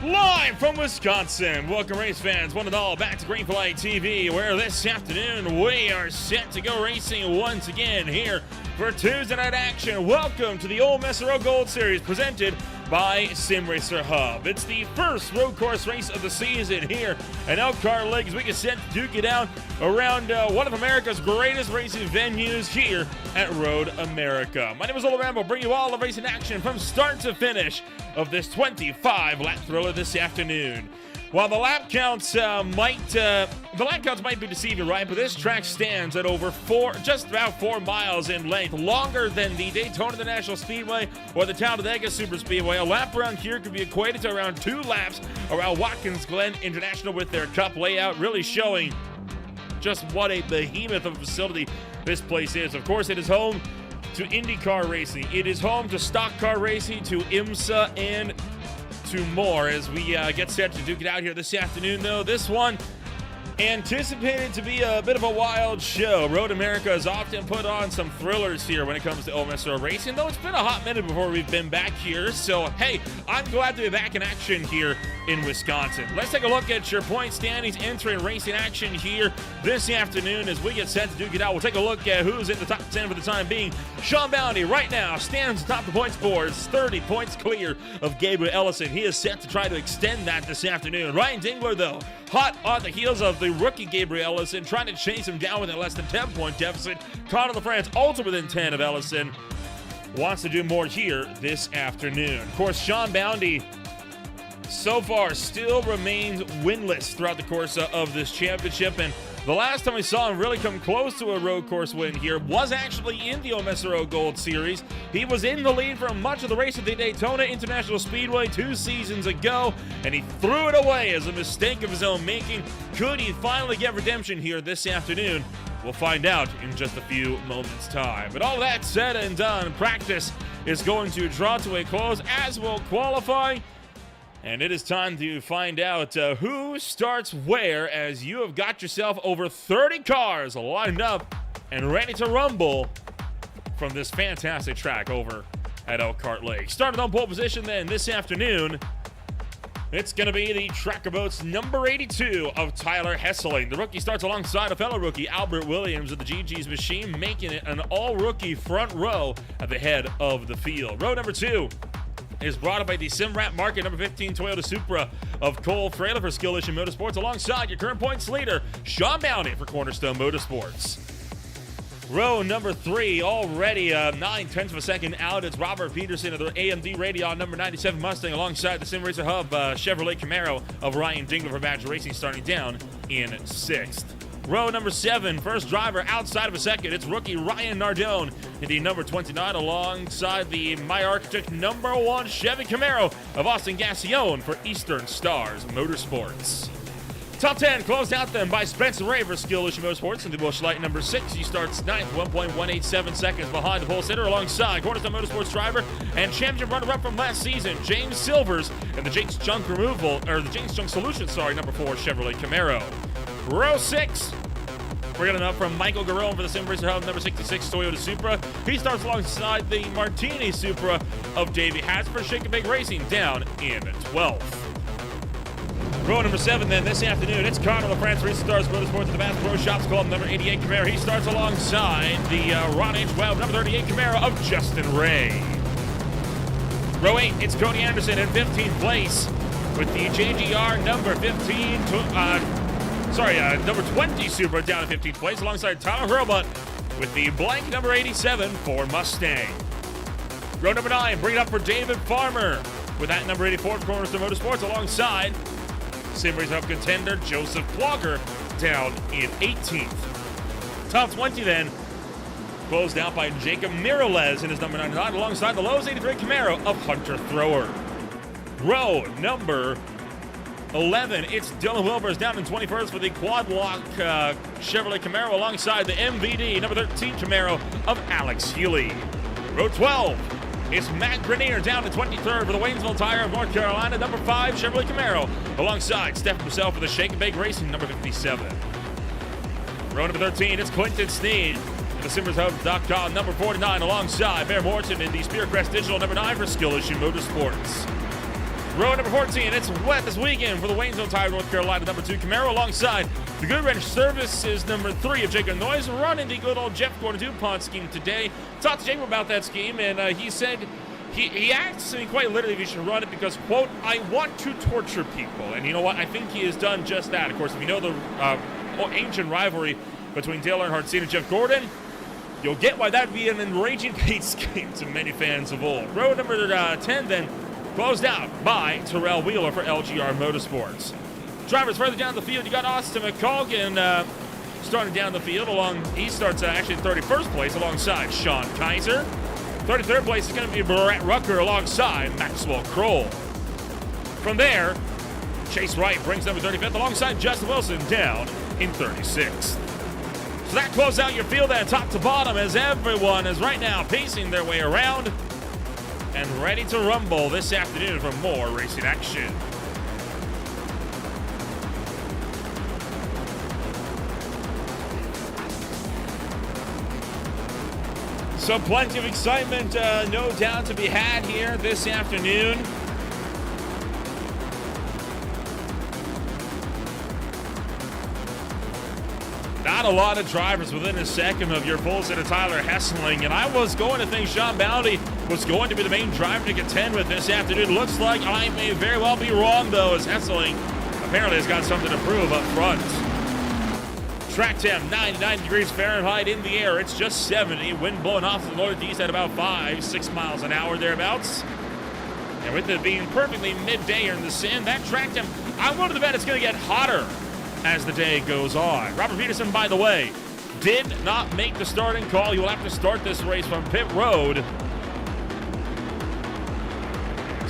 Live from Wisconsin, welcome race fans, one and all, back to Green Flag TV, where this afternoon we are set to go racing once again here for Tuesday night action. Welcome to the OMSRL Gold Series presented by Sim Racer Hub. It's the first road course race of the season here at Elkhart Lake as we get set to duke it out around one of America's greatest racing venues here at Road America. My name is Ola Rambo, bringing you all the racing action from start to finish of this 25-lap thriller this afternoon. While the lap counts might be deceiving, right? But this track stands at over just about 4 miles in length, longer than the Daytona International Speedway or the Talladega Super Speedway. A lap around here could be equated to around 2 laps around Watkins Glen International with their cup layout, really showing just what a behemoth of a facility this place is. Of course, it is home to IndyCar racing. It is home to stock car racing, to IMSA, and to more as we get set to duke it out here this afternoon. Though this one anticipated to be a bit of a wild show. Road America has often put on some thrillers here when it comes to OMSRL racing, though it's been a hot minute before we've been back here. So hey, I'm glad to be back in action here in Wisconsin. Let's take a look at your point standings entering racing action here this afternoon as we get set to duke it out. We'll take a look at who's in the top 10 for the time being. Sean Bounty right now stands atop the points board, 30 points clear of Gabriel Ellison. He is set to try to extend that this afternoon. Ryan Dingler, though, hot on the heels of the rookie Gabriel Ellison, trying to chase him down with a less than 10-point deficit. Connor LaFrance also within 10 of Ellison. Wants to do more here this afternoon. Of course, Sean Bounty so far still remains winless throughout the course of this championship, and the last time we saw him really come close to a road course win here was actually in the OMSRL Gold Series. He was in the lead for much of the race at the Daytona International Speedway 2 seasons ago, and he threw it away as a mistake of his own making. Could he finally get redemption here this afternoon? We'll find out in just a few moments' time. But all that said and done, practice is going to draw to a close, as will qualifying. And it is time to find out who starts where, as you have got yourself over 30 cars lined up and ready to rumble from this fantastic track over at Elkhart Lake. Started on pole position then this afternoon, it's going to be the Tracker Boats number 82 of Tyler Hesseling. The rookie starts alongside a fellow rookie, Albert Williams of the GG's Machine, making it an all-rookie front row at the head of the field. Row number 2 is brought up by the Simrat Market number 15 Toyota Supra of Cole Frailer for Skill Issue Motorsports, alongside your current points leader, Sean Bounty for Cornerstone Motorsports. Row number 3, already 9/10 of a second out. It's Robert Peterson of the AMD Radion number 97 Mustang, alongside the Sim Racer Hub Chevrolet Camaro of Ryan Dingler for Badger Racing, starting down in 6th. Row number 7, first driver outside of a second. It's rookie Ryan Nardone in the number 29, alongside the My Arctic number 1 Chevy Camaro of Austin Gassion for Eastern Stars Motorsports. Top 10 closed out then by Spencer Ray for Skill Issue Motorsports in the Busch Light number 6. He starts 9th, 1.187 seconds behind the pole sitter, alongside Cornerstone Motorsports driver and championship runner-up from last season, James Silvers, and the Jinx Junk Solutions, number 4 Chevrolet Camaro. Row 6, we're getting up from Michael Garone for the Sim Racer Hub number 66 Toyota Supra. He starts alongside the Martini Supra of Davey Hatch for Shake and Bake Racing, down in 12th. Row number 7 then this afternoon, it's Connor LaFrance for Eastern Stars Motorsports at the Bass Pro Shops Club number 88 Camaro. He starts alongside the Ron H. Webb number 38 Camaro of Justin Ray. Row 8, it's Cody Anderson in 15th place with the JGR number 20 Supra down in 15th place, alongside Tyler Hurlbutt with the blank number 87 Ford Mustang. Row number 9, bring it up for David Farmer with that number 84 for Cornerstone Motorsports, alongside Sim Racer Hub contender Joseph Plogger down in 18th. Top 20 then, closed out by Jacob Mireles in his number 99, alongside the Lowe's 83 Camaro of Hunter Thrower. Row number 11, it's Dylan Wilbers down in 21st for the Quad Lock Chevrolet Camaro, alongside the MVD number 13 Camaro of Alex Healy. Row 12, it's Matt Grenier down in 23rd for the Waynesville Tire of North Carolina, number 5 Chevrolet Camaro, alongside Stephen Purcell for the Shake and Bake Racing, number 57. Row number 13, it's Clinton Sneed for the SimmersHub.com, number 49, alongside Bear Morton in the Spearcrest Digital, number 9 for Skill Issue Motorsports. Row number 14, it's wet this weekend for the Waynesville Tire North Carolina number 2 Camaro, alongside the Goodwrench Services number 3 of Jacob Noyes, running the good old Jeff Gordon DuPont scheme today. Talked to Jacob about that scheme, and he said he asked me quite literally if he should run it because, quote, I want to torture people. And you know what? I think he has done just that. Of course, if you know the ancient rivalry between Dale Earnhardt Sr. and Jeff Gordon, you'll get why that would be an enraging hate scheme to many fans of old. Row number 10 then, closed out by Terrell Wheeler for LGR Motorsports. Drivers further down the field, you got Austin McColgan starting down the field. He starts actually in 31st place alongside Sean Kaiser. 33rd place is going to be Brett Rucker alongside Maxwell Kroll. From there, Chase Wright brings number 35th alongside Justin Wilson down in 36th. So that closes out your field then, top to bottom, as everyone is right now pacing their way around and ready to rumble this afternoon for more racing action. So plenty of excitement, no doubt, to be had here this afternoon. Not a lot of drivers within a second of your pole sitter Tyler Hesseling, and I was going to think Sean Bounty was going to be the main driver to contend with this afternoon. Looks like I may very well be wrong, though, as Hesseling apparently has got something to prove up front. Track temp, 99 degrees Fahrenheit in the air. It's just 70. Wind blowing off to the northeast at about 5-6 miles an hour thereabouts. And with it being perfectly midday here in the Sim, that track time, I'm willing to bet it's going to get hotter as the day goes on. Robert Peterson, by the way, did not make the starting call. He will have to start this race from pit road.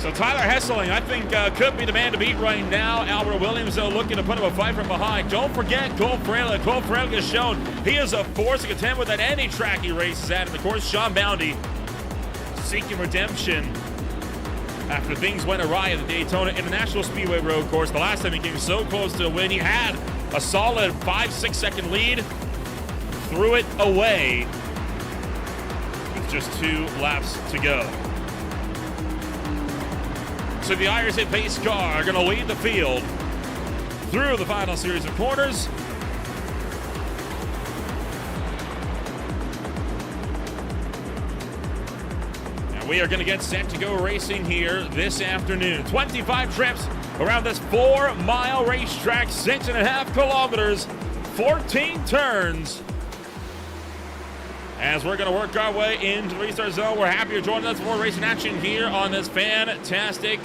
So Tyler Hesseling, I think, could be the man to beat right now. Albert Williams, though, looking to put him a fight from behind. Don't forget Cole Frelick. Cole Frelick has shown he is a force to contend with at any track he races at. And, of course, Sean Bounty seeking redemption after things went awry at the Daytona International Speedway Road Course. The last time he came so close to a win, he had a solid 5-6 second lead, threw it away with just 2 laps to go. So the Irish pace car are going to lead the field through the final series of corners. And we are going to get set to go racing here this afternoon. 25 trips around this 4-mile racetrack, 6.5 kilometers, 14 turns. As we're going to work our way into the restart zone, we're happy you're joining us for more racing action here on this fantastic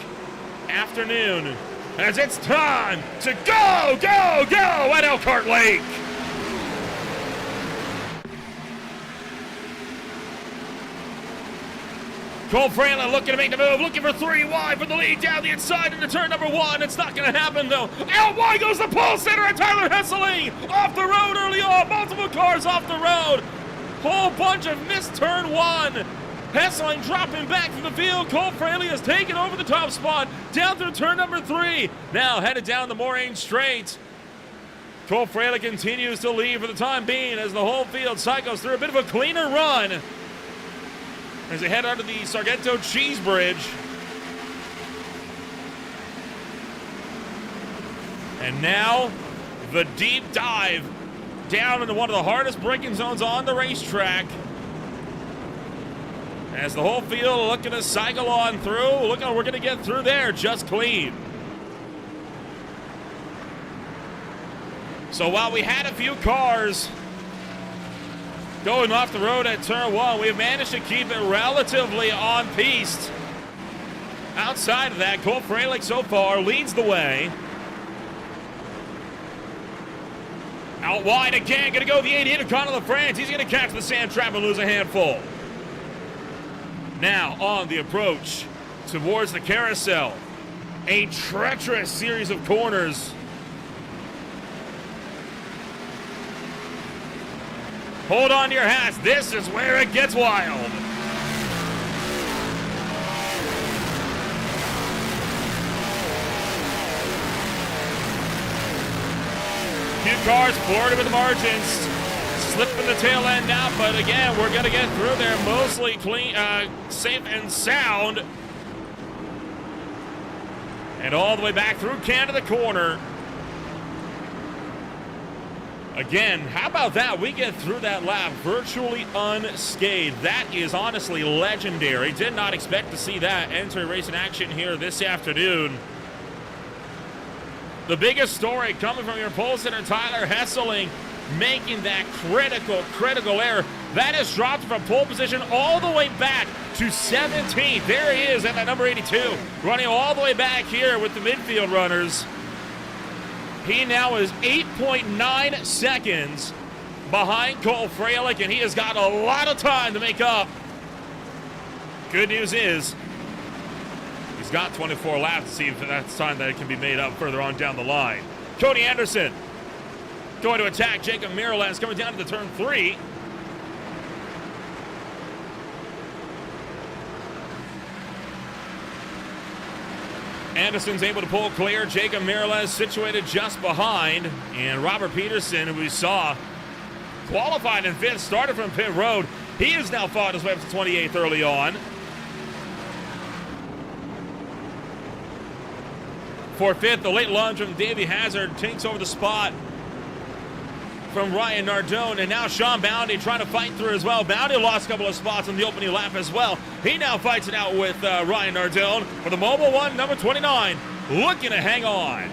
afternoon. As it's time to go at Elkhart Lake. Cole Frelick looking to make the move, looking for 3 wide for the lead down the inside into turn number 1. It's not going to happen, though. Out wide goes the pole center, and Tyler Hesseling off the road early on. Multiple cars off the road. Whole bunch of missed turn 1. Hesseling dropping back from the field. Cole Frelick has taken over the top spot down through turn number 3. Now headed down the Moraine Straight. Cole Frelick continues to lead for the time being as the whole field cycles through a bit of a cleaner run as they head under the Sargento Cheese Bridge. And now the deep dive down into one of the hardest braking zones on the racetrack. As the whole field looking to cycle on through. Look how we're going to get through there just clean. So while we had a few cars going off the road at turn 1, we've managed to keep it relatively on piste. Outside of that, Cole Frelick so far leads the way. Out wide again, gonna go the 88 of Conor LaFrance. He's gonna catch the sand trap and lose a handful. Now on the approach towards the carousel. A treacherous series of corners. Hold on to your hats. This is where it gets wild. Few cars forward with the margins, slipping the tail end now, but again, we're going to get through there mostly clean, safe and sound. And all the way back through Canada Corner. Again, how about that? We get through that lap virtually unscathed. That is honestly legendary. Did not expect to see that enter racing action here this afternoon. The biggest story coming from your pole sitter, Tyler Hesseling, making that critical error. That has dropped from pole position all the way back to 17th. There he is at that number 82, running all the way back here with the midfield runners. He now is 8.9 seconds behind Cole Frelick, and he has got a lot of time to make up. Good news is, he's got 24 laps to see if that's time that it can be made up further on down the line. Cody Anderson going to attack Jacob Miralez coming down to the turn 3. Anderson's able to pull clear. Jacob Miralez situated just behind. And Robert Peterson, who we saw qualified in 5th, started from pit road. He has now fought his way up to 28th early on. For 5th, the late lunge from Davey Hazard takes over the spot from Ryan Nardone, and now Sean Bounty trying to fight through as well. Bounty lost a couple of spots on the opening lap as well. He now fights it out with Ryan Nardone for the Mobile One, number 29, looking to hang on.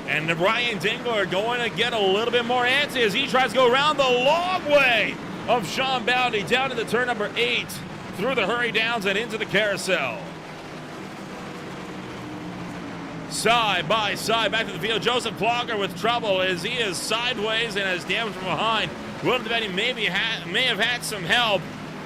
And Brian Dingler going to get a little bit more antsy as he tries to go around the long way of Sean Bounty down to the turn number 8 through the hurry downs and into the carousel. Side by side, back to the field. Joseph Plogger with trouble as he is sideways and has damage from behind. Will Devetti may have had some help.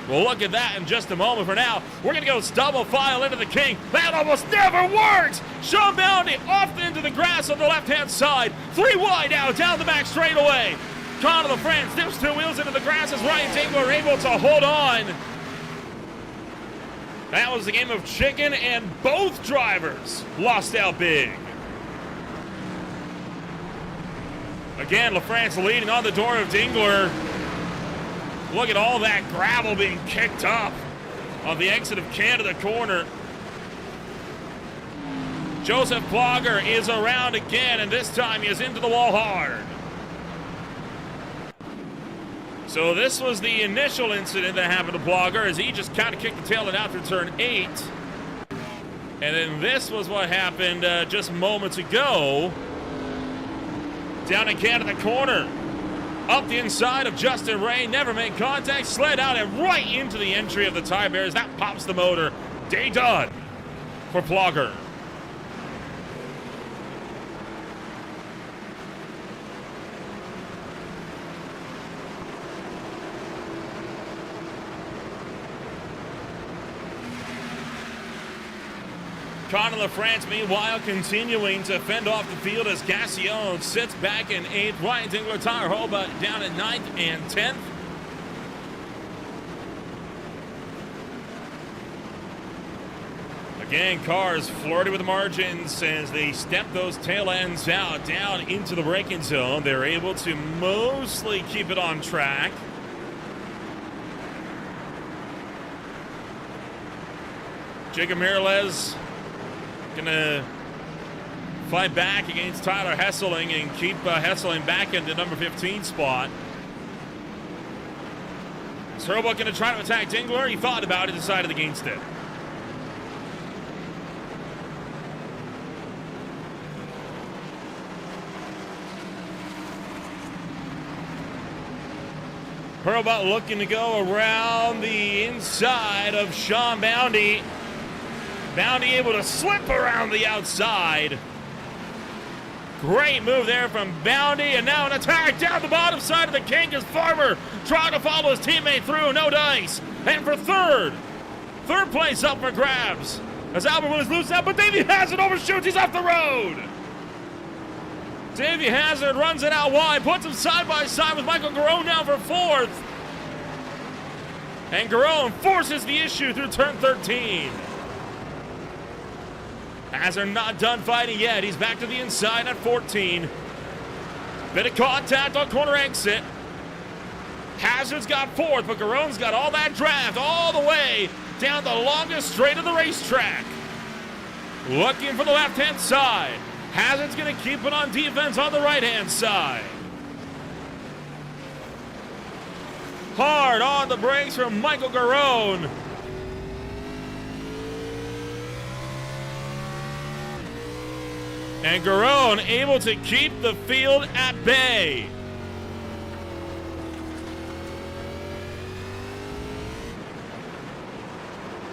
We'll look at that in just a moment. For now, we're going to go double file into the King. That almost never works! Sean Bounty off into the grass on the left-hand side. 3 wide now, down the back straightaway. Connor LaFrance dips 2 wheels into the grass as Ryan Dingler able to hold on. That was the game of chicken, and both drivers lost out big. Again, LaFrance leading on the door of Dingler. Look at all that gravel being kicked up on the exit of Canada corner. Joseph Plogger is around again, and this time he is into the wall hard. So this was the initial incident that happened to Plogger as he just kind of kicked the tail end out through turn 8. And then this was what happened just moments ago. Down in Canada corner. Up the inside of Justin Ray, never made contact, slid out and right into the entry of the tie bears. That pops the motor. Day done for Plogger. Connor LaFrance, meanwhile, continuing to fend off the field as Gassion sits back in 8th. Ryan Dingler, Tyler Holba down at 9th and 10th. Again, cars flirting with the margins as they step those tail ends out, down into the braking zone. They're able to mostly keep it on track. Jacob Mireles gonna fight back against Tyler Hesseling and keep Hesseling back in the number 15 spot. Is Hurlbutt gonna try to attack Dingler? He thought about it, decided against it. Hurlbutt looking to go around the inside of Sean Bounty. Bounty able to slip around the outside. Great move there from Bounty, and now an attack down the bottom side of the King as Farmer trying to follow his teammate through. No dice. And for third place up for grabs as Albert Willis loses out, but Davey Hazard overshoots. He's off the road. Davey Hazard runs it out wide, puts him side by side with Michael Garone now for 4th. And Garone forces the issue through turn 13. Hazard not done fighting yet. He's back to the inside at 14. Bit of contact on corner exit. Hazard's got 4th, but Garone's got all that draft all the way down the longest straight of the racetrack. Looking for the left-hand side. Hazard's going to keep it on defense on the right-hand side. Hard on the brakes from Michael Garone. And Garone able to keep the field at bay.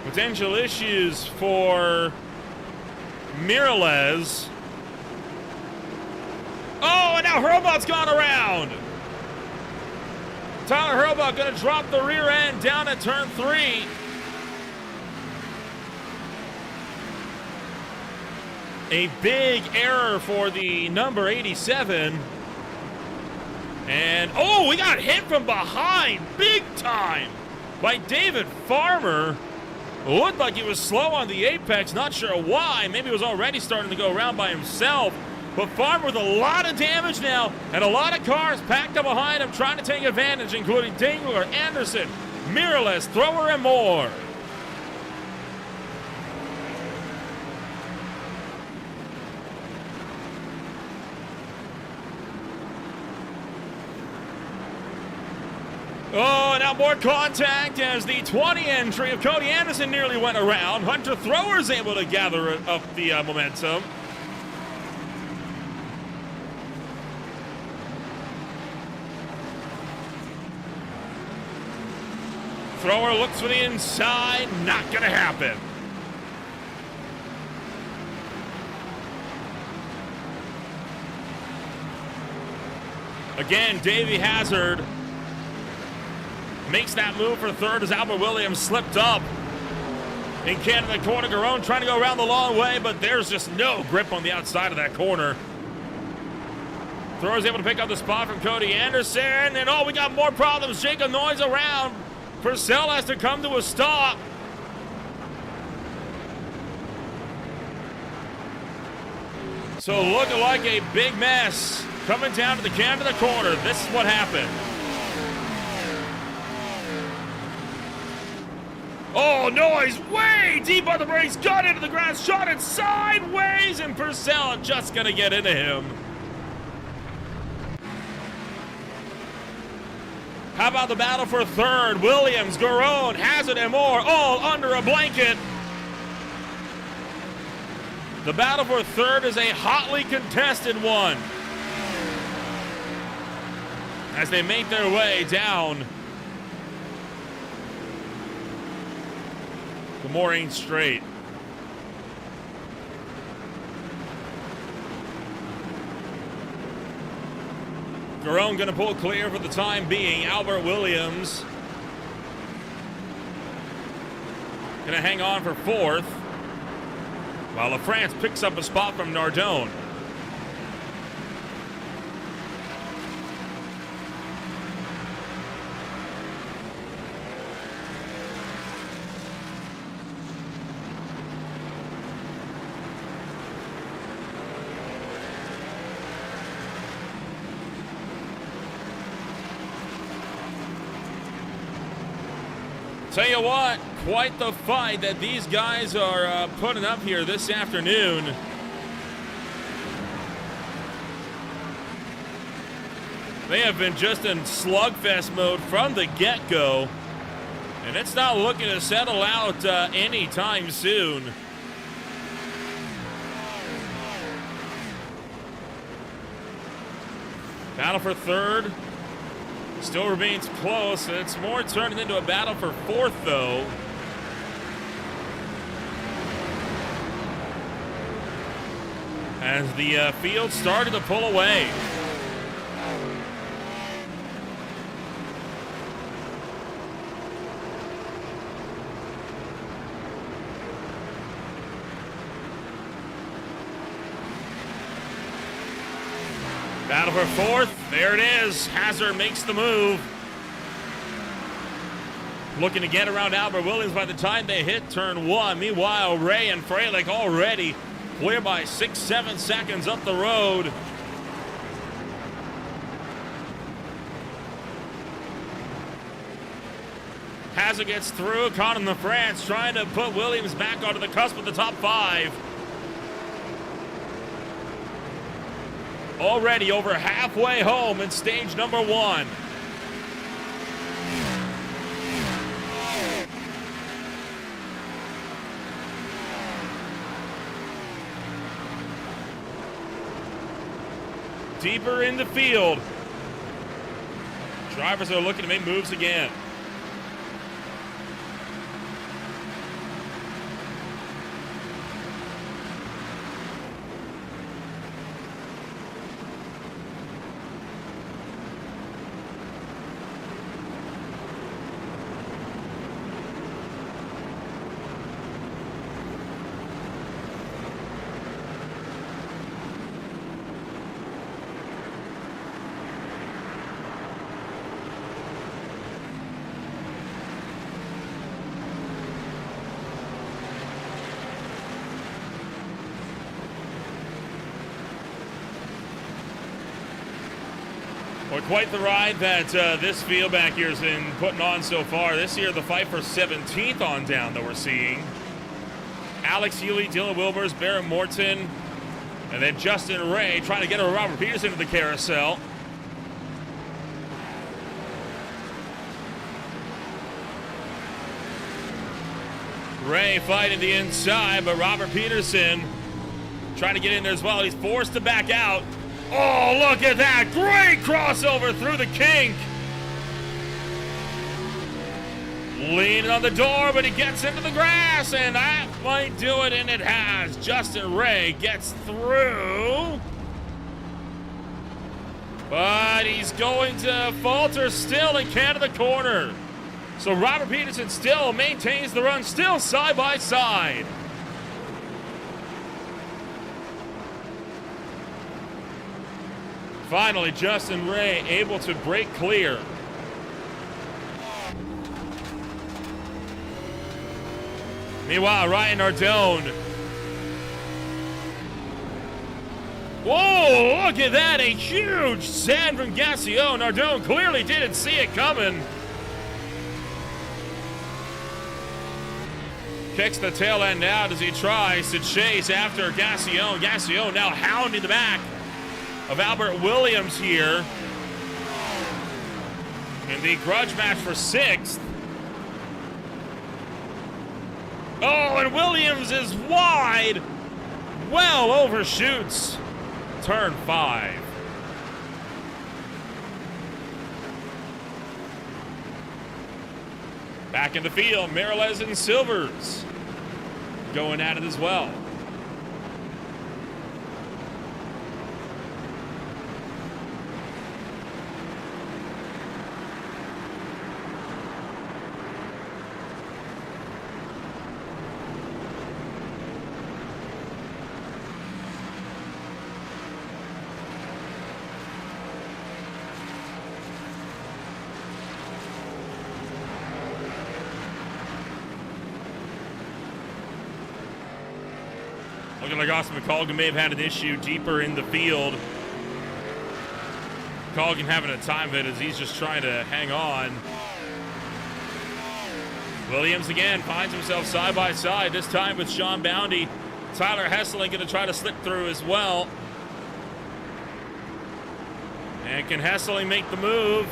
Potential issues for Mireles. Oh, and now Hurlbutt's gone around. Tyler Hurlbutt going to drop the rear end down at turn 3. A big error for the number 87. And, oh, we got hit from behind big time by David Farmer. Looked like he was slow on the apex, not sure why. Maybe he was already starting to go around by himself. But Farmer with a lot of damage now and a lot of cars packed up behind him trying to take advantage, including Dingler, Anderson, Mireles, Thrower, and more. Oh, now more contact as the 20 entry of Cody Anderson nearly went around. Hunter Thrower's able to gather up the momentum. Thrower looks for the inside. Not going to happen. Again, Davey Hazard makes that move for third as Albert Williams slipped up. In Canada corner, Garone trying to go around the long way, but there's just no grip on the outside of that corner. Thrower's able to pick up the spot from Cody Anderson, and oh, we got more problems. Jacob Noyes around. Purcell has to come to a stop. So looking like a big mess coming down to the Canada corner. This is what happened. Oh, Noyes way deep on the brakes, got into the grass, shot it sideways, and Purcell just gonna get into him. How about the battle for third? Williams, Garone, Hazard, and more, all under a blanket. The battle for third is a hotly contested one as they make their way down the Moraine Straight. Garone going to pull clear for the time being. Albert Williams going to hang on for fourth, while LaFrance picks up a spot from Nardone. Tell you what, quite the fight that these guys are putting up here this afternoon. They have been just in slugfest mode from the get-go, and it's not looking to settle out anytime soon. Battle for third still remains close. It's more turning into a battle for fourth, though. As the field started to pull away. Battle for fourth. There it is. Hazard makes the move. Looking to get around Albert Williams by the time they hit turn one. Meanwhile, Ray and Freilich already clear by 6-7 seconds up the road. Hazard gets through. Caught in the France, trying to put Williams back onto the cusp of the top five. Already over halfway home in stage number one. Deeper in the field. Drivers are looking to make moves again. Well, quite the ride that this field back here has been putting on so far. This year, the fight for 17th on down that we're seeing. Alex Healy, Dylan Wilbers, Barrett Morton, and then Justin Ray trying to get Robert Peterson into the carousel. Ray fighting the inside, but Robert Peterson trying to get in there as well. He's forced to back out. Oh, look at that. Great crossover through the kink. Leaning on the door, but he gets into the grass, and that might do it, and it has. Justin Ray gets through, but he's going to falter still and can to the corner. So Robert Peterson still maintains the run, still side by side. Finally, Justin Ray able to break clear. Meanwhile, Ryan Nardone. Whoa, look at that. A huge send from Gassion. Nardone clearly didn't see it coming. Kicks the tail end out as he tries to chase after Gassion. Gassion now hounding the back of Albert Williams here in the grudge match for 6th. Oh, and Williams is wide. Well overshoots turn 5. Back in the field, Mireles and Silvers going at it as well. Looking like Austin McColgan may have had an issue deeper in the field. McColgan having a time of it as he's just trying to hang on. Williams again finds himself side by side, this time with Sean Boundy. Tyler Hesseling going to try to slip through as well. And can Hesseling make the move?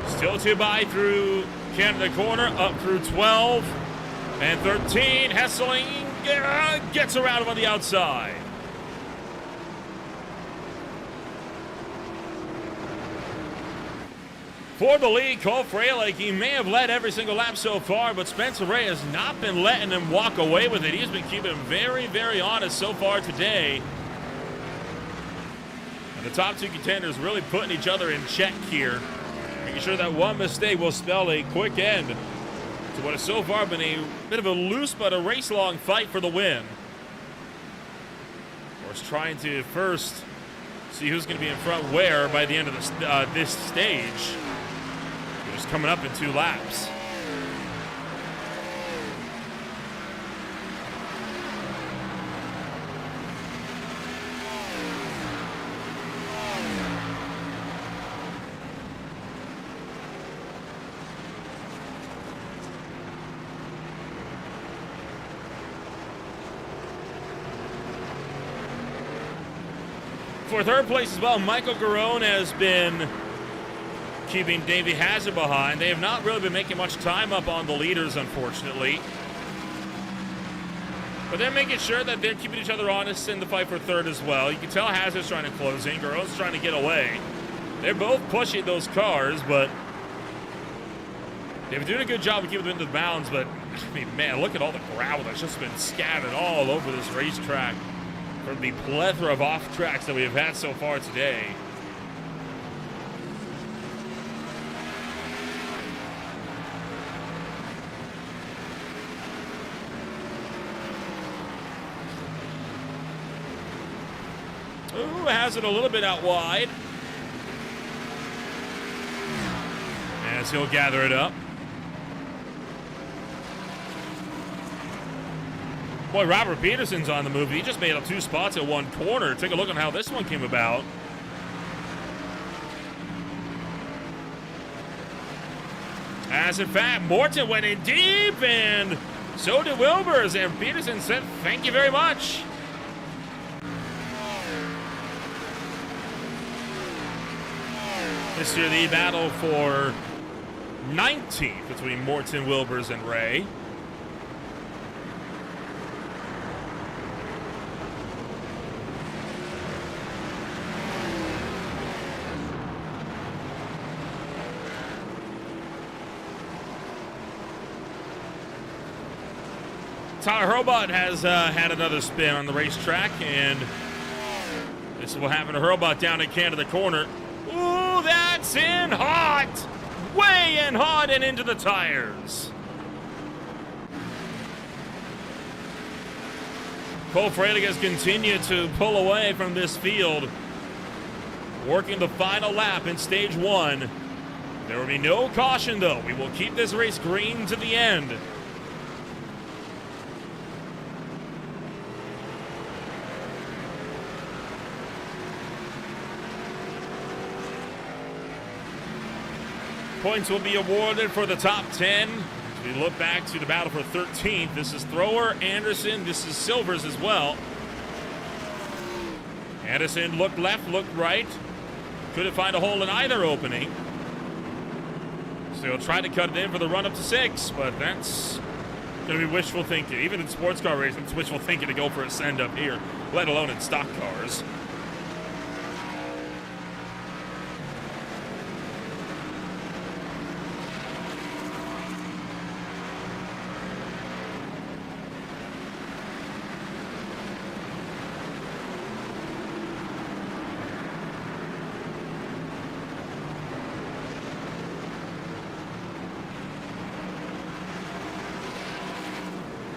Still 2 by through Canada corner, up through 12. And 13, Hesseling gets around him on the outside. For the lead, Cole Frelick, he may have led every single lap so far, but Spencer Ray has not been letting him walk away with it. He's been keeping him very, very honest so far today. And the top 2 contenders really putting each other in check here, making sure that one mistake will spell a quick end to what has so far been a bit of a loose but a race-long fight for the win. Of course, trying to first see who's going to be in front where by the end of this stage. We're just coming up in 2 laps. For 3rd place as well, Michael Garone has been keeping Davey Hazard behind. They have not really been making much time up on the leaders, unfortunately. But they're making sure that they're keeping each other honest in the fight for 3rd as well. You can tell Hazard's trying to close in. Garone's trying to get away. They're both pushing those cars, but they've been doing a good job of keeping them into the bounds. But, I mean, man, look at all the gravel that's just been scattered all over this racetrack from the plethora of off-tracks that we have had so far today. Ooh, has it a little bit out wide. As he'll gather it up. Boy, Robert Peterson's on the move. He just made up 2 spots at 1 corner. Take a look at how this one came about. As in fact, Morton went in deep, and so did Wilbers. And Peterson said, thank you very much. This year, the battle for 19th between Morton, Wilbers, and Ray. Tyler Hurlbut has had another spin on the racetrack, and this is what happened to Hurlbut down at Canada Corner. Ooh, that's in hot! Way in hot and into the tires. Cole Fralick has continued to pull away from this field, working the final lap in stage 1. There will be no caution, though. We will keep this race green to the end. Points will be awarded for the top 10. As we look back to the battle for 13th, this is Thrower, Anderson, this is Silvers as well. Anderson looked left, looked right. Couldn't find a hole in either opening. So he'll try to cut it in for the run up to 6, but that's going to be wishful thinking. Even in sports car racing, it's wishful thinking to go for a send up here, let alone in stock cars.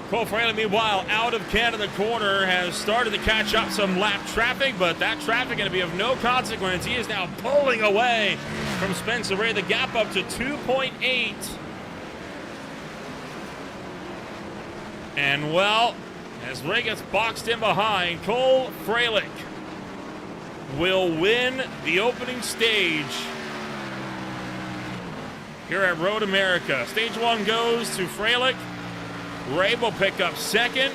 Cole Fralick, meanwhile, out of Canada Corner, has started to catch up some lap traffic, but that traffic going to be of no consequence. He is now pulling away from Spencer Ray. The gap up to 2.8. And, well, as Ray gets boxed in behind, Cole Fralick will win the opening stage here at Road America. Stage 1 goes to Fralick. Ray will pick up second.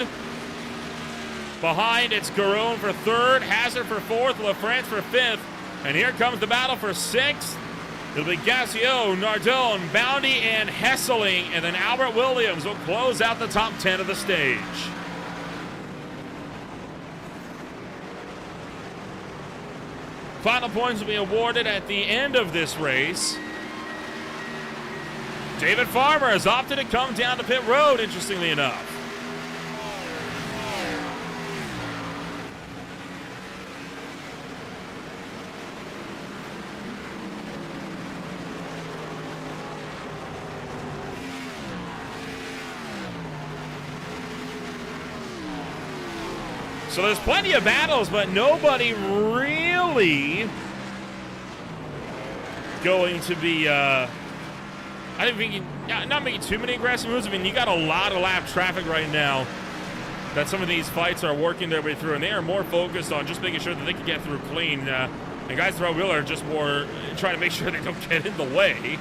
Behind, it's Garone for third, Hazard for fourth, LaFrance for fifth. And here comes the battle for sixth. It'll be Gassio, Nardone, Bounty, and Hesseling. And then Albert Williams will close out the top 10 of the stage. Final points will be awarded at the end of this race. David Farmer has opted to come down to pit road, interestingly enough. So there's plenty of battles, but nobody really going to be I don't think not making too many aggressive moves. I mean, you got a lot of lap traffic right now that some of these fights are working their way through, and they are more focused on just making sure that they can get through clean. And guys throughout wheel are just more trying to make sure they don't get in the way.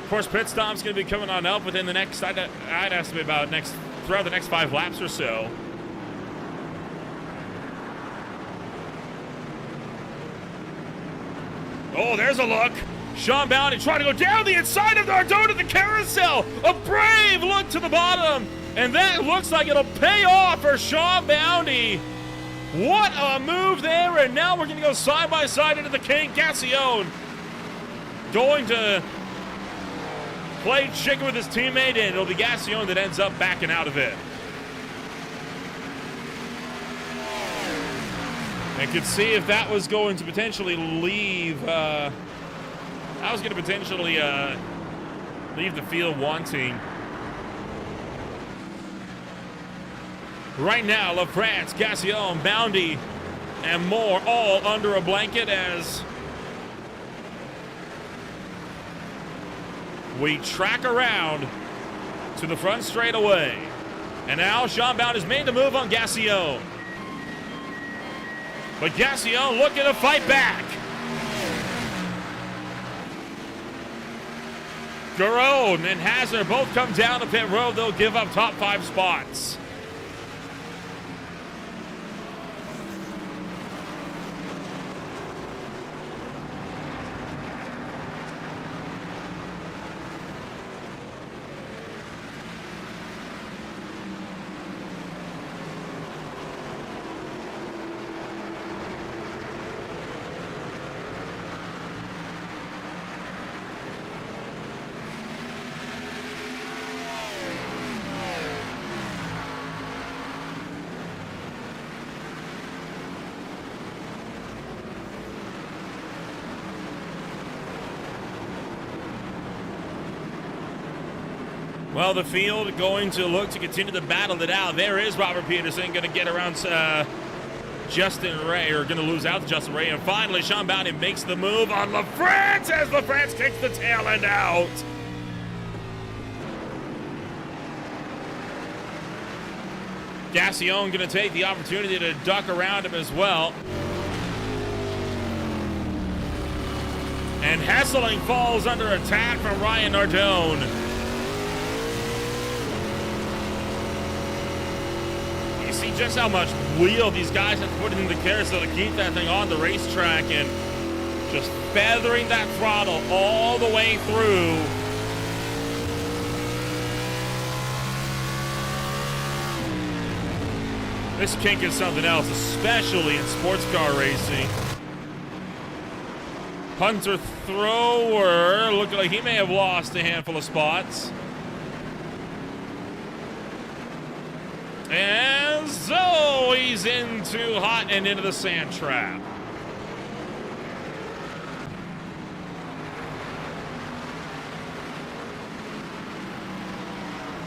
Of course, pit stop's going to be coming on up within the next, I'd estimate about throughout the next 5 laps or so. Oh, there's a look. Sean Bounty trying to go down the inside of Nardone to the carousel. A brave look to the bottom. And that looks like it'll pay off for Sean Bounty. What a move there. And now we're going to go side by side into the King. Gassione going to play chicken with his teammate, and it'll be Gassione that ends up backing out of it. I could see if that was going to potentially leave. That was going to potentially leave the field wanting. Right now, LaFrance, Gassione, Bounty, and more all under a blanket as we track around to the front straightaway. And now Sean Bounty has made the move on Gassione. But Gassione looking to fight back. Garone and Hazard both come down the pit road. They'll give up top 5 spots. Well, the field going to look to continue to battle it out. There is Robert Peterson going to get around Justin Ray, or going to lose out to Justin Ray. And finally, Sean Bounty makes the move on LaFrance as LaFrance kicks the tail end out. Gassion going to take the opportunity to duck around him as well. And Hesseling falls under attack from Ryan Nardone. You see just how much wheel these guys have put in the carousel to keep that thing on the racetrack, and just feathering that throttle all the way through. This kink is something else, especially in sports car racing. Hunter Thrower looked like he may have lost a handful of spots. And so he's into hot and into the sand trap.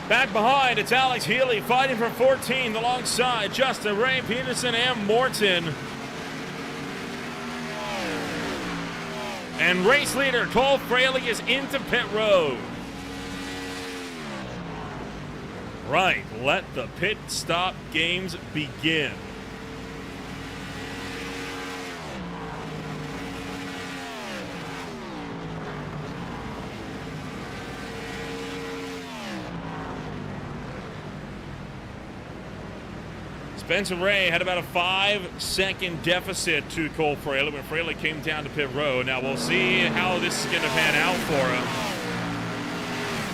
Back behind, it's Alex Healy fighting for 14th alongside Justin Ray, Peterson, and Morton. And race leader Cole Fraley is into pit road. Right, let the pit stop games begin. Spencer Ray had about a 5-second deficit to Cole Fraley when Fraley came down to pit road. Now we'll see how this is going to pan out for him.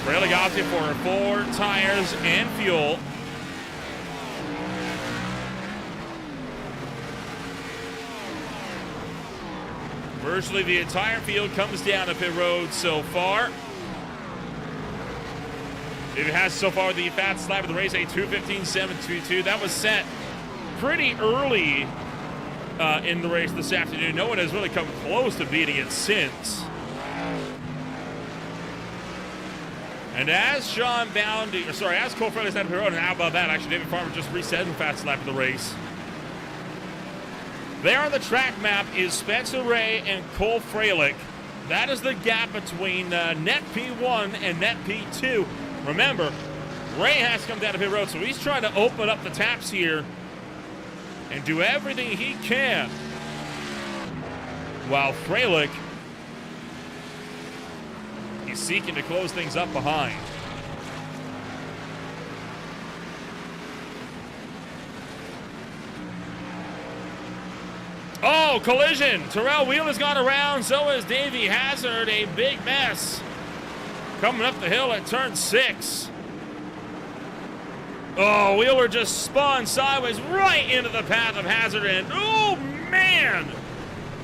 Fraley opted for 4 tires and fuel. Virtually the entire field comes down to pit road so far. It has so far the fastest lap of the race, a 2:15.722. That was set pretty early in the race this afternoon. No one has really come close to beating it since. And as as Cole Fraley's down to pit road, and how about that? Actually, David Farmer just reset the fastest lap of the race. There on the track map is Spencer Ray and Cole Fraley. That is the gap between net P1 and net P2. Remember, Ray has to come down to pit road, so he's trying to open up the taps here and do everything he can, while Fraley is seeking to close things up behind. Oh, collision! Terrell Wheeler's gone around, so is Davey Hazard. A big mess coming up the hill at turn 6. Oh, Wheeler just spun sideways right into the path of Hazard, and oh man!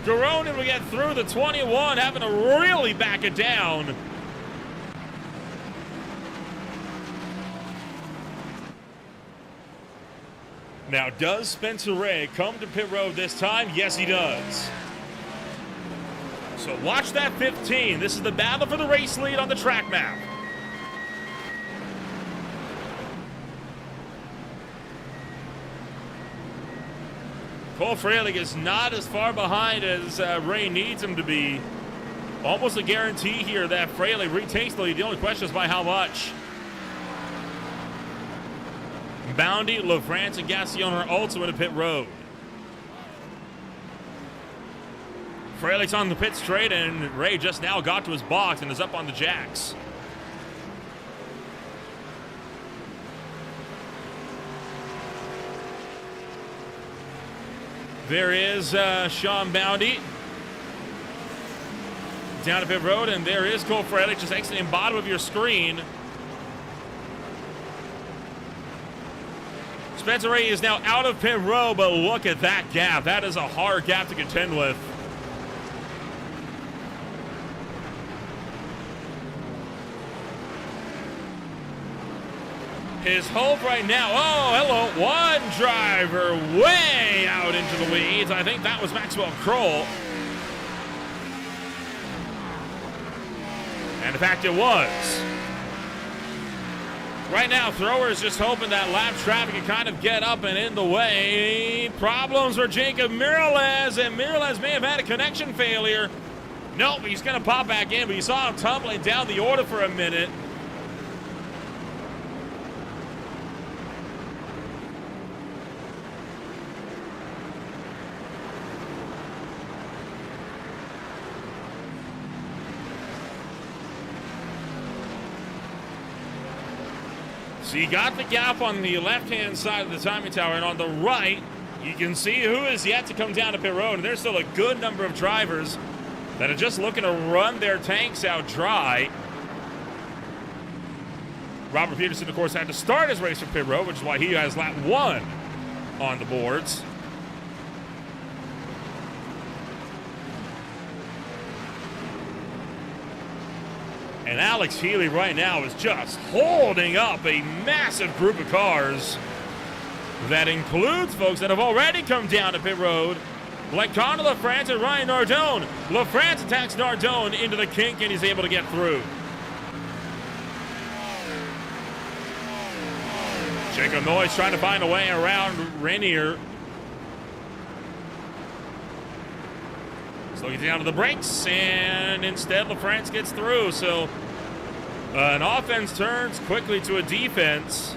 Garonin will get through the 21, having to really back it down. Now, does Spencer Ray come to pit road this time? Yes, he does. So watch that 15. This is the battle for the race lead on the track map. Cole Fraley is not as far behind as Ray needs him to be. Almost a guarantee here that Fraley retakes the lead. The only question is by how much. Bounty, LaFrance, and Gassion are also in the pit road. Fraley's on the pit straight, and Ray just now got to his box and is up on the jacks. There is Sean Bounty down to pit road, and there is Cole Fraley just exiting bottom of your screen. Spencer Ray is now out of pit road, but look at that gap. That is a hard gap to contend with. His hope right now, oh, hello, one driver way out into the weeds. I think that was Maxwell Kroll. And in fact, it was. Right now, Thrower is just hoping that lap traffic can kind of get up and in the way. Problems for Jacob Miralez, and Miralez may have had a connection failure. Nope, he's going to pop back in, but you saw him tumbling down the order for a minute. So you got the gap on the left-hand side of the timing tower, and on the right, you can see who is yet to come down to pit road. And there's still a good number of drivers that are just looking to run their tanks out dry. Robert Peterson, of course, had to start his race from pit road, which is why he has lap 1 on the boards. And Alex Healy right now is just holding up a massive group of cars. That includes folks that have already come down to pit road, like Conor LaFrance and Ryan Nardone. LaFrance attacks Nardone into the kink, and he's able to get through. Jacob Noyes trying to find a way around Rainier. So he's down to the brakes, and instead LaFrance gets through. So an offense turns quickly to a defense.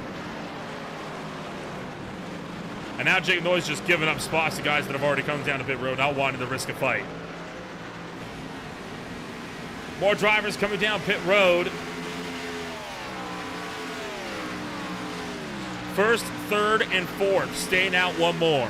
And now Jacob Noyes just giving up spots to guys that have already come down to pit road, not wanting to risk a fight. More drivers coming down pit road. First, third, and fourth staying out one more.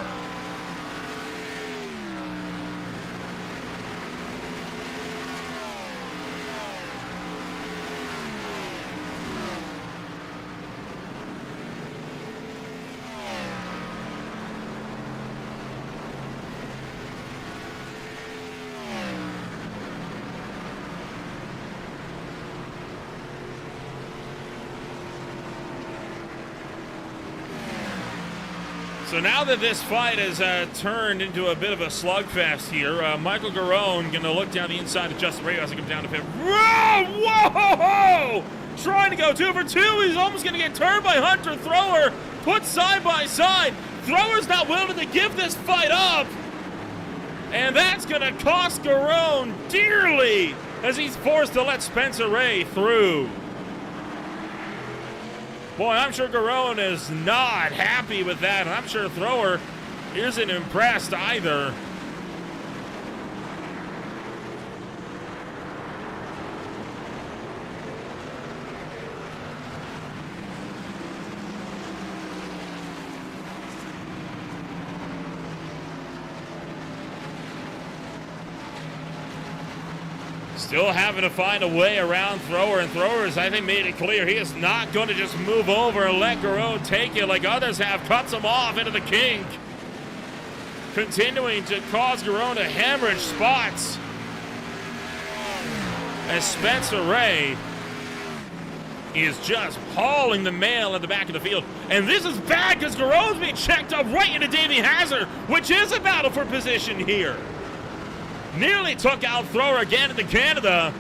So now that this fight has turned into a bit of a slugfest here, Michael Garone going to look down the inside of Justin Ray as he comes down to pit. Whoa! Trying to go 2 for 2. He's almost going to get turned by Hunter. Thrower put side by side. Thrower's not willing to give this fight up. And that's going to cost Garone dearly as he's forced to let Spencer Ray through. Boy, I'm sure Garone is not happy with that, and I'm sure Thrower isn't impressed either. Still having to find a way around Thrower, and Thrower has, I think, made it clear he is not going to just move over and let Garone take it like others have. Cuts him off into the kink, continuing to cause Garone to hemorrhage spots as Spencer Ray is just hauling the mail at the back of the field. And this is bad because Garone's being checked up right into Davey Hazard, which is a battle for position here. Nearly took out Thrower again into Canada.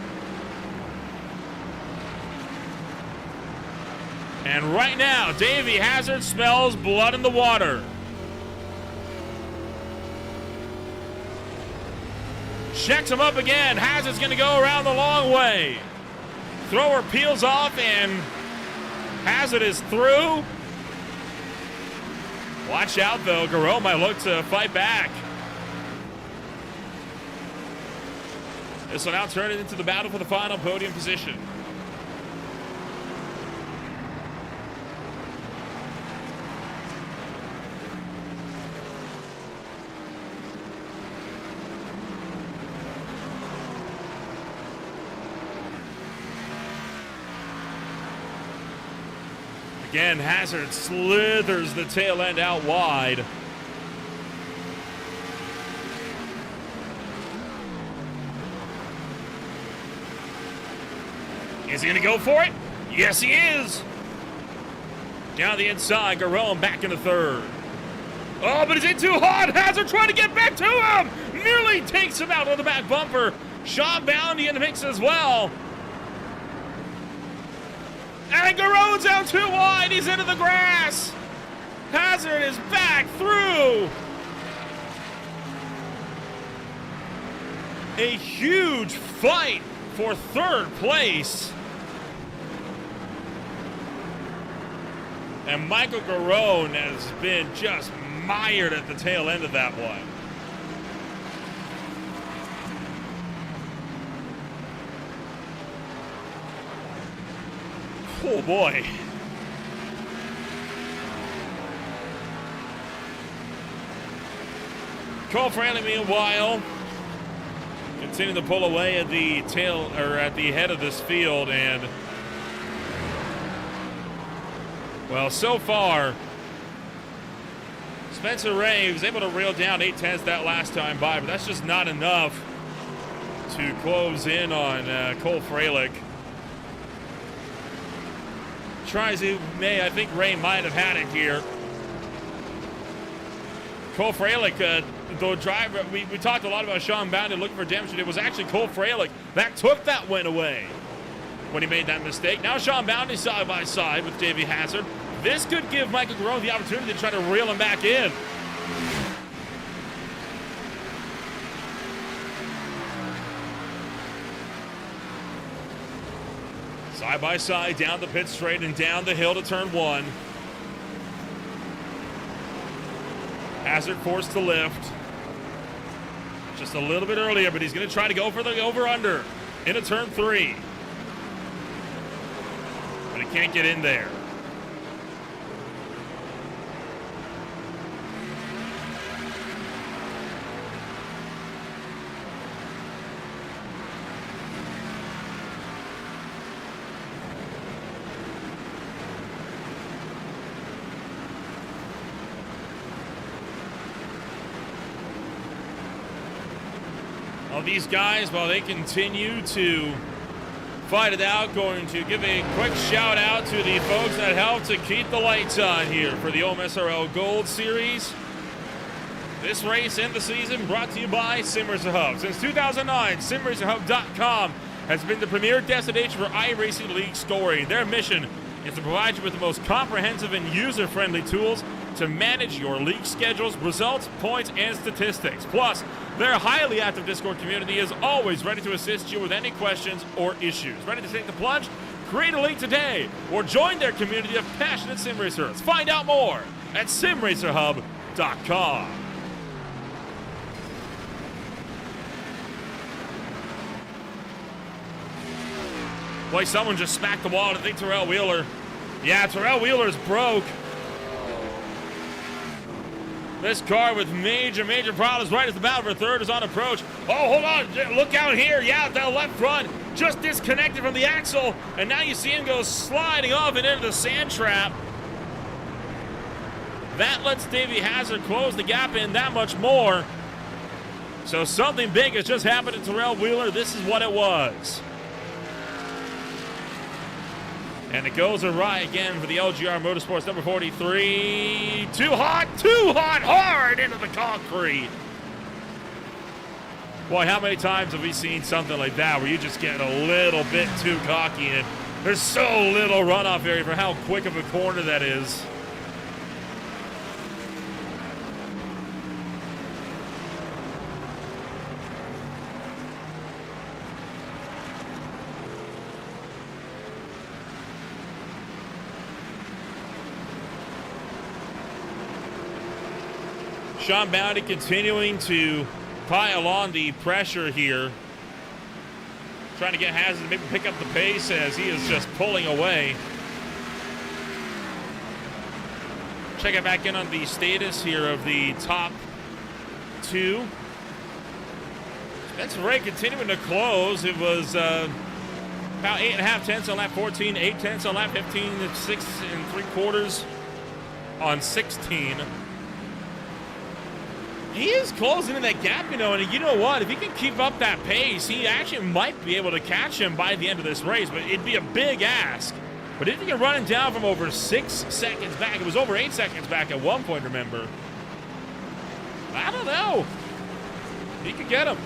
And right now, Davey Hazard smells blood in the water. Checks him up again. Hazard's going to go around the long way. Thrower peels off, and Hazard is through. Watch out, though. Garone might look to fight back. This will now turn it into the battle for the final podium position. Again, Hazard slithers the tail end out wide. Is he going to go for it? Yes, he is. Down the inside, Garone back in the third. Oh, but is it too hot? Hazard trying to get back to him. Nearly takes him out of the back bumper. Sean Bounty in the mix as well. And Garrone's out too wide. He's into the grass. Hazard is back through. A huge fight for third place. And Michael Garrone has been just mired at the tail end of that one. Oh boy. Cole Fraley, meanwhile, continuing to pull away at the tail, or at the head of this field, and well, so far, Spencer Ray was able to reel down 8/10 that last time by, but that's just not enough to close in on Cole Fralick. Try as he may, I think Ray might have had it here. Cole Fralick, the driver, we talked a lot about Sean Bounty looking for damage. It was actually Cole Fralick that took that win away when he made that mistake. Now Sean Bounty side by side with Davey Hazard. This could give Michael Garrone the opportunity to try to reel him back in. Side by side, down the pit straight and down the hill to turn one. Hazard forced to lift. Just a little bit earlier, but he's going to try to go for the over-under into turn three. But he can't get in there. These guys, while they continue to fight it out, going to give a quick shout out to the folks that helped to keep the lights on here for the OMSRL Gold Series. This race in the season brought to you by Sim Racer Hub. Since 2009, SimRacerHub.com has been the premier destination for iRacing League scoring. Their mission is to provide you with the most comprehensive and user-friendly tools to manage your league schedules, results, points, and statistics. Plus, their highly active Discord community is always ready to assist you with any questions or issues. Ready to take the plunge? Create a league today or join their community of passionate sim racers. Find out more at simracerhub.com. Boy, someone just smacked the wall. I think Terrell Wheeler. Yeah, Terrell Wheeler's broke. This car with major problems right as the battle for third is on approach. Oh, hold on. Look out here. Yeah, the left front just disconnected from the axle. And now you see him go sliding off and into the sand trap. That lets Davey Hazard close the gap in that much more. So something big has just happened to Terrell Wheeler. This is what it was. And it goes awry again for the LGR Motorsports number 43. Too hot, hard into the concrete. Boy, how many times have we seen something like that where you just get a little bit too cocky and there's so little runoff area for how quick of a corner that is. Sean Bounty continuing to pile on the pressure here. Trying to get Hazard to maybe pick up the pace as he is just pulling away. Checking back in on the status here of the top two. Spencer Ray continuing to close. It was about 8.5 tenths on lap 14, 8 tenths on lap 15, 6 3/4 on 16. He is closing in that gap, and you know what? If he can keep up that pace, he actually might be able to catch him by the end of this race, but it'd be a big ask. But if he can run him down from over 6 seconds back, it was over 8 seconds back at one point, remember? I don't know. He could get him.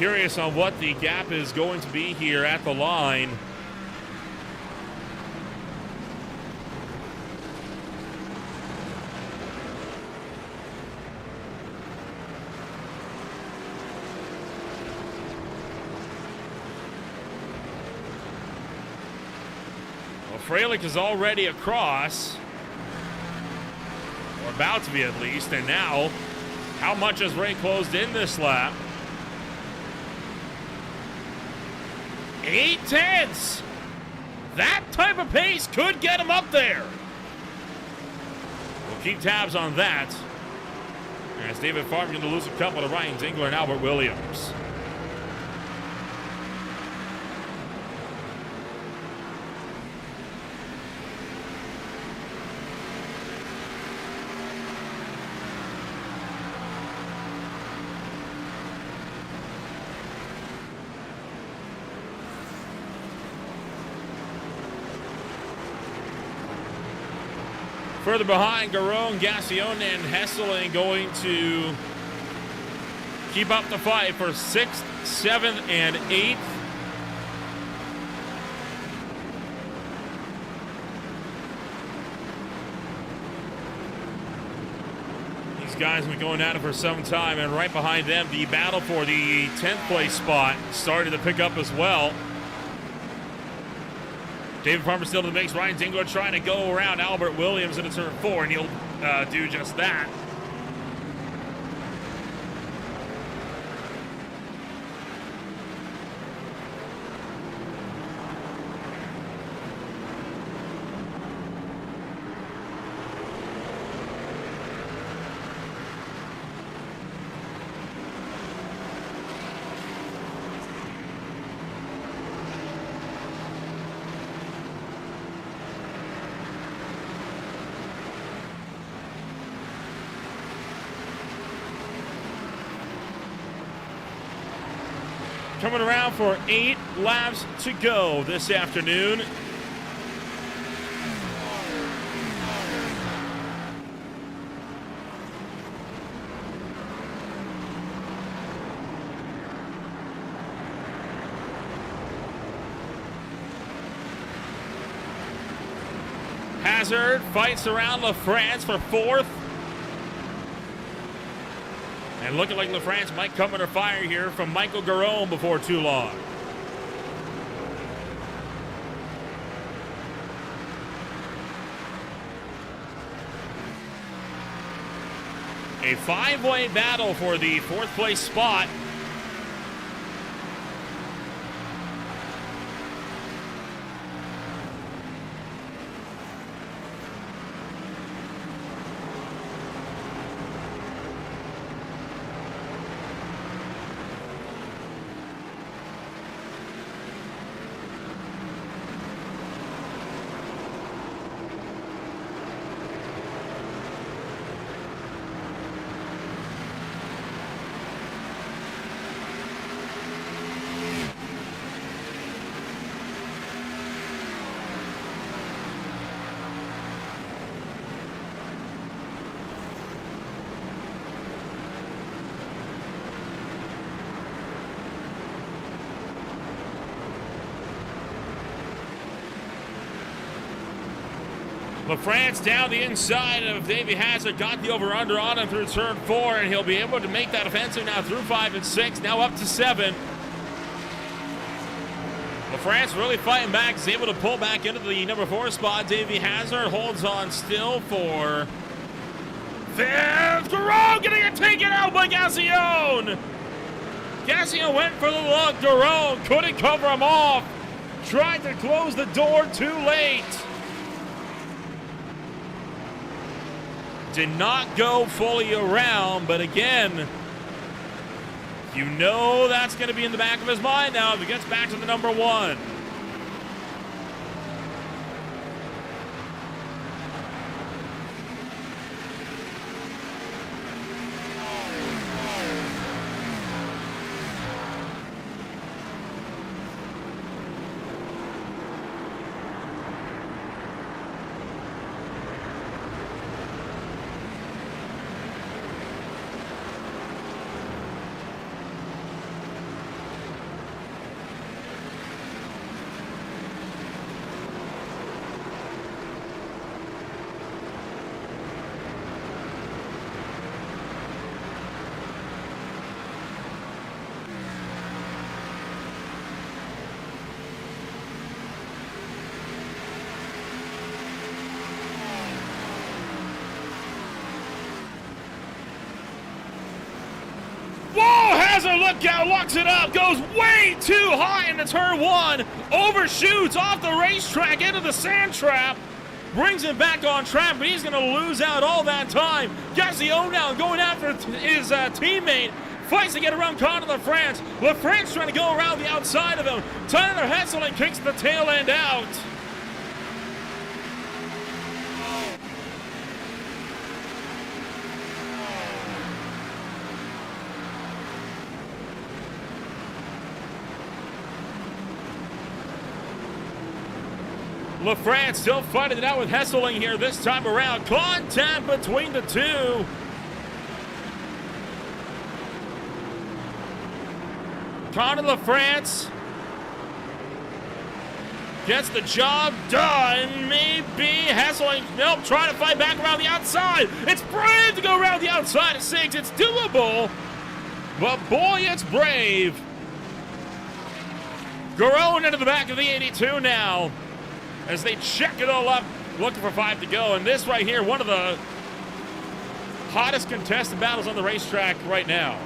curious on what the gap is going to be here at the line. Freilich is already across, or about to be at least, and now, how much has Ray closed in this lap? 8/10. That type of pace could get him up there. We'll keep tabs on that, as David Farmer going to lose a couple to Ryan Dingler and Albert Williams. Further behind, Garone, Gassione, and Hesseling going to keep up the fight for 6th, 7th, and 8th. These guys have been going at it for some time, and right behind them, the battle for the 10th place spot started to pick up as well. David Farmer still in the mix. Ryan Dingler trying to go around Albert Williams into turn 4, and he'll do just that. Coming around for 8 laps to go this afternoon. Hazard fights around LaFrance for 4th. And looking like LaFrance might come under fire here from Michael Garone before too long. A 5-way battle for the 4th place spot. LaFrance down the inside of Davey Hazard, got the over-under on him through turn 4, and he'll be able to make that offensive now through 5 and 6, now up to 7. LaFrance really fighting back, is able to pull back into the number 4 spot. Davey Hazard holds on still for 5th. Garone getting it taken out by Gassione. Gassione went for the look. Garone couldn't cover him off. Tried to close the door too late. Did not go fully around, but again, you know that's going to be in the back of his mind now if he gets back to the number 1. Hazard, look out, locks it up, goes way too high into turn one, overshoots off the racetrack into the sand trap, brings him back on track, but he's going to lose out all that time. Gassion now going after his teammate, fights to get around Conor LaFrance. LaFrance trying to go around the outside of him. Tyler Hesseling kicks the tail end out. LaFrance still fighting it out with Hesseling here this time around. Contact between the two. Conor LaFrance gets the job done. Maybe Hesseling, nope, trying to fight back around the outside. It's brave to go around the outside of 6. It's doable, but boy, it's brave. Garone into the back of the 82 now, as they check it all up, looking for 5 to go. And this right here, one of the hottest contested battles on the racetrack right now.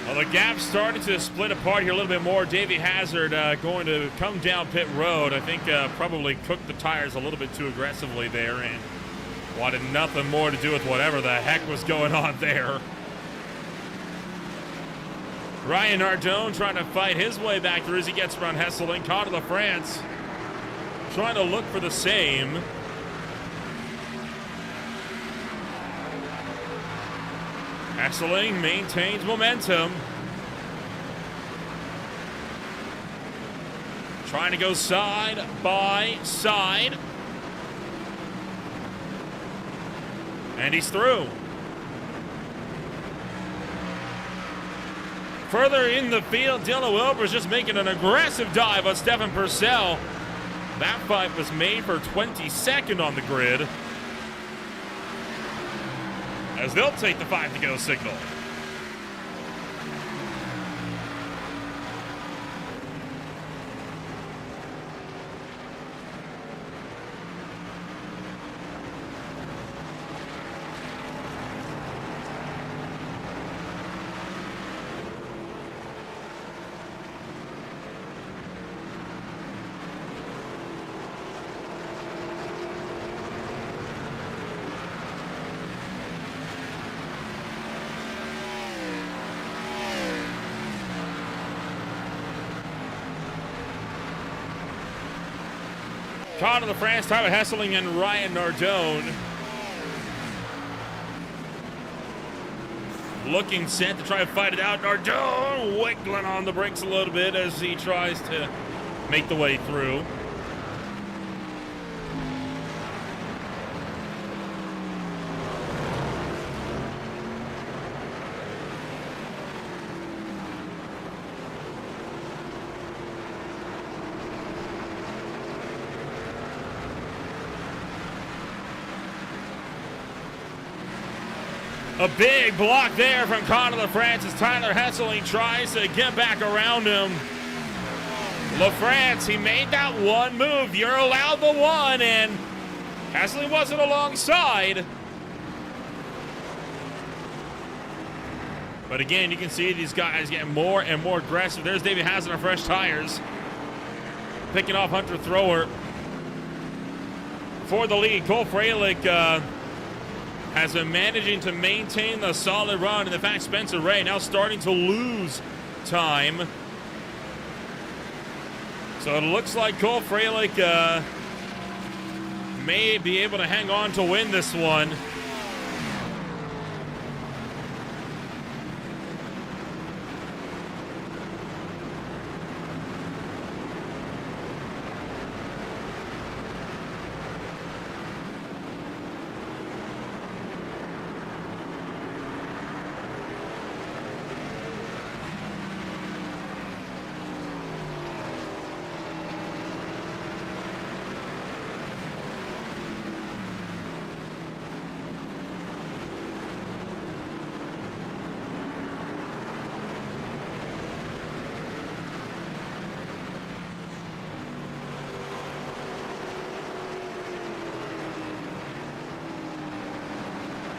Well, the gap's starting to split apart here a little bit more. Davey Hazard going to come down pit road. I think probably cooked the tires a little bit too aggressively there and wanted nothing more to do with whatever the heck was going on there. Ryan Nardone trying to fight his way back through as he gets around Hesseling. Conor LaFrance trying to look for the same. Hesseling maintains momentum. Trying to go side by side. And he's through. Further in the field, Dylan Wilbur's just making an aggressive dive on Stefan Purcell. That fight was made for 22nd on the grid, as they'll take the 5 to go signal. Conor LaFrance, Tyler Hesseling, and Ryan Nardone looking set to try to fight it out. Nardone wiggling on the brakes a little bit as he tries to make the way through. A big block there from Conor LaFrance as Tyler Hesseling tries to get back around him. LaFrance, he made that one move. You're allowed the one, and Hesseling wasn't alongside. But again, you can see these guys getting more and more aggressive. There's Davey Hazard on fresh tires, picking off Hunter Thrower for the lead. Cole Freilich has been managing to maintain the solid run. And in fact, Spencer Ray now starting to lose time. So it looks like Cole Freilich may be able to hang on to win this one.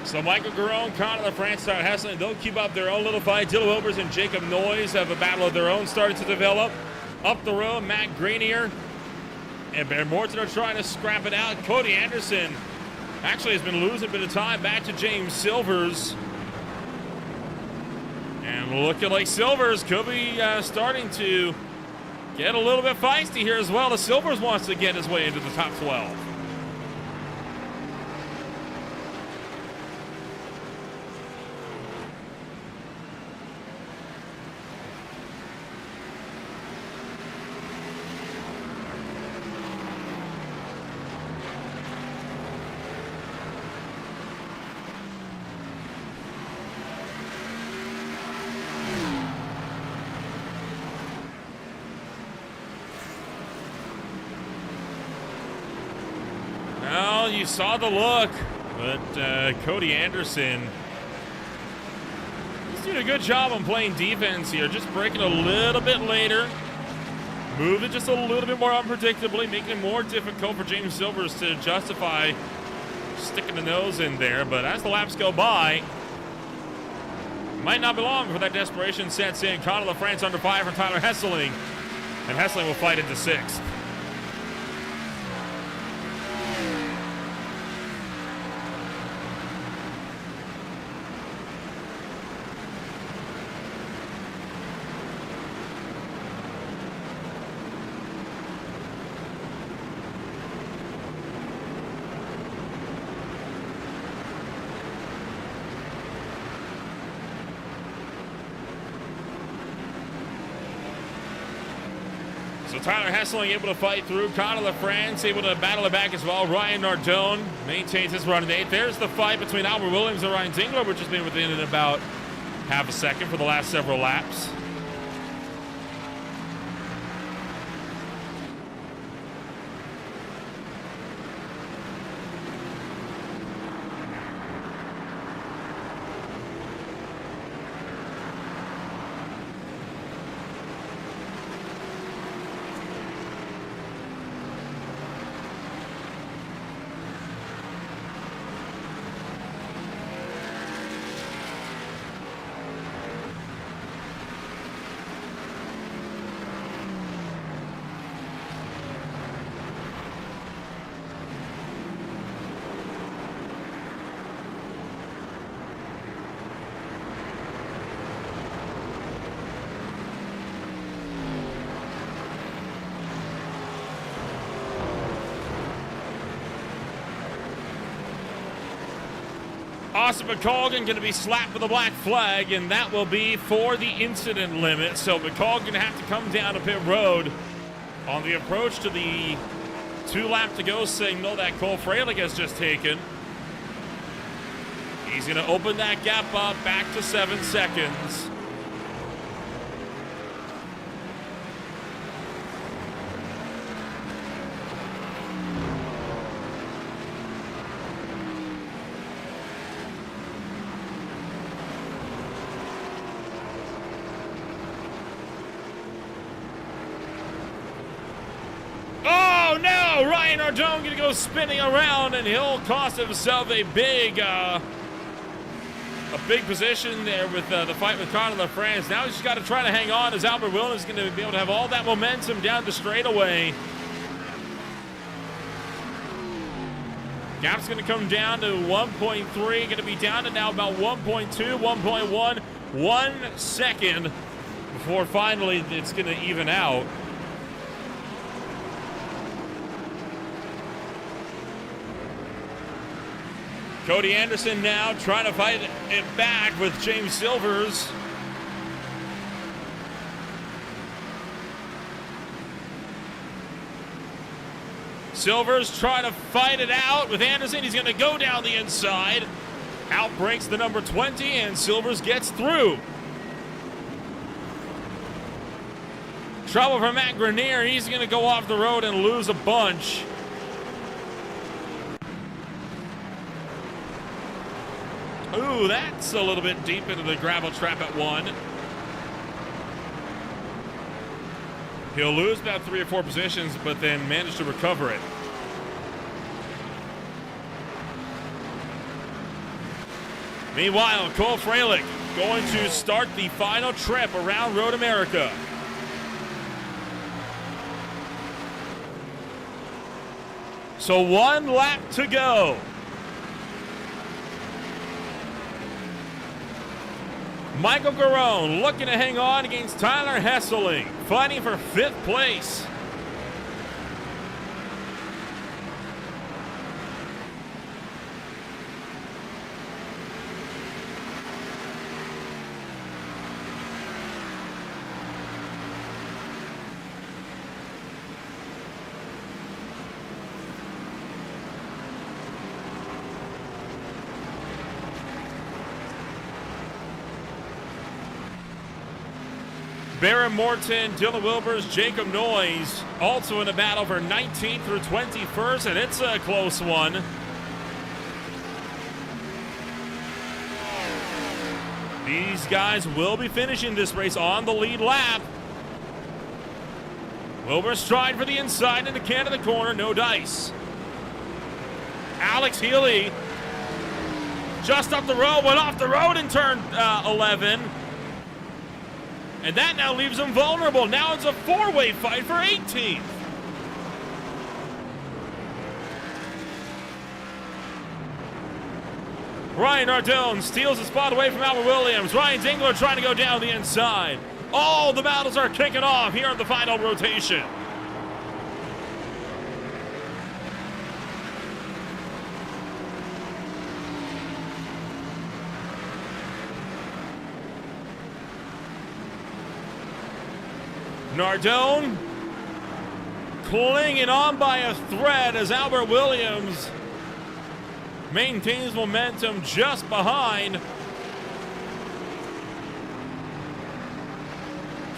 So Michael Garone, Connor LaFrance, Tyler Hessling, they'll keep up their own little fight. Dylan Wilbers and Jacob Noyes have a battle of their own starting to develop. Up the road, Matt Grenier and Bear Morton are trying to scrap it out. Cody Anderson actually has been losing a bit of time back to James Silvers. And looking like Silvers could be starting to get a little bit feisty here as well, as Silvers wants to get his way into the top 12. Well, you saw the look, but Cody Anderson, he's doing a good job on playing defense here, just breaking a little bit later, moving just a little bit more unpredictably, making it more difficult for James Silvers to justify sticking the nose in there. But as the laps go by, might not be long before that desperation sets in. Connor LaFrance under fire from Tyler Hessling, and Hessling will fight into sixth. So Tyler Hessling able to fight through. Connor LaFrance able to battle it back as well. Ryan Nardone maintains his run in eighth. There's the fight between Albert Williams and Ryan Dingler, which has been within about half a second for the last several laps. Austin McColgan going to be slapped with a black flag, and that will be for the incident limit. So McColgan going to have to come down to pit road on the approach to the 2 lap to go signal that Cole Freilich has just taken. He's going to open that gap up back to 7 seconds. Ryan Nardone going to go spinning around, and he'll cost himself a big position there with the fight with Connor LaFrance. Now he's just got to try to hang on, as Albert Williams is going to be able to have all that momentum down the straightaway. Gap's going to come down to 1.3. Going to be down to now about 1.2, 1.1. 1 second before finally it's going to even out. Cody Anderson now trying to fight it back with James Silvers. Silvers trying to fight it out with Anderson. He's going to go down the inside. Out breaks the number 20, and Silvers gets through. Trouble for Matt Grenier. He's going to go off the road and lose a bunch. Ooh, that's a little bit deep into the gravel trap at 1. He'll lose about 3 or 4 positions, but then manage to recover it. Meanwhile, Cole Freilich going to start the final trip around Road America. So 1 lap to go. Michael Garone looking to hang on against Tyler Hesseling, fighting for 5th place. Baron Morton, Dylan Wilbers, Jacob Noyes also in a battle for 19th through 21st, and it's a close one. These guys will be finishing this race on the lead lap. Wilbers stride for the inside into Canada corner, no dice. Alex Healy just up the road, went off the road in turn 11. And that now leaves him vulnerable. Now it's a 4-way fight for 18th. Ryan Nardone steals the spot away from Albert Williams. Ryan Dingler trying to go down the inside. All the battles are kicking off here in the final rotation. Nardone clinging on by a thread as Albert Williams maintains momentum just behind.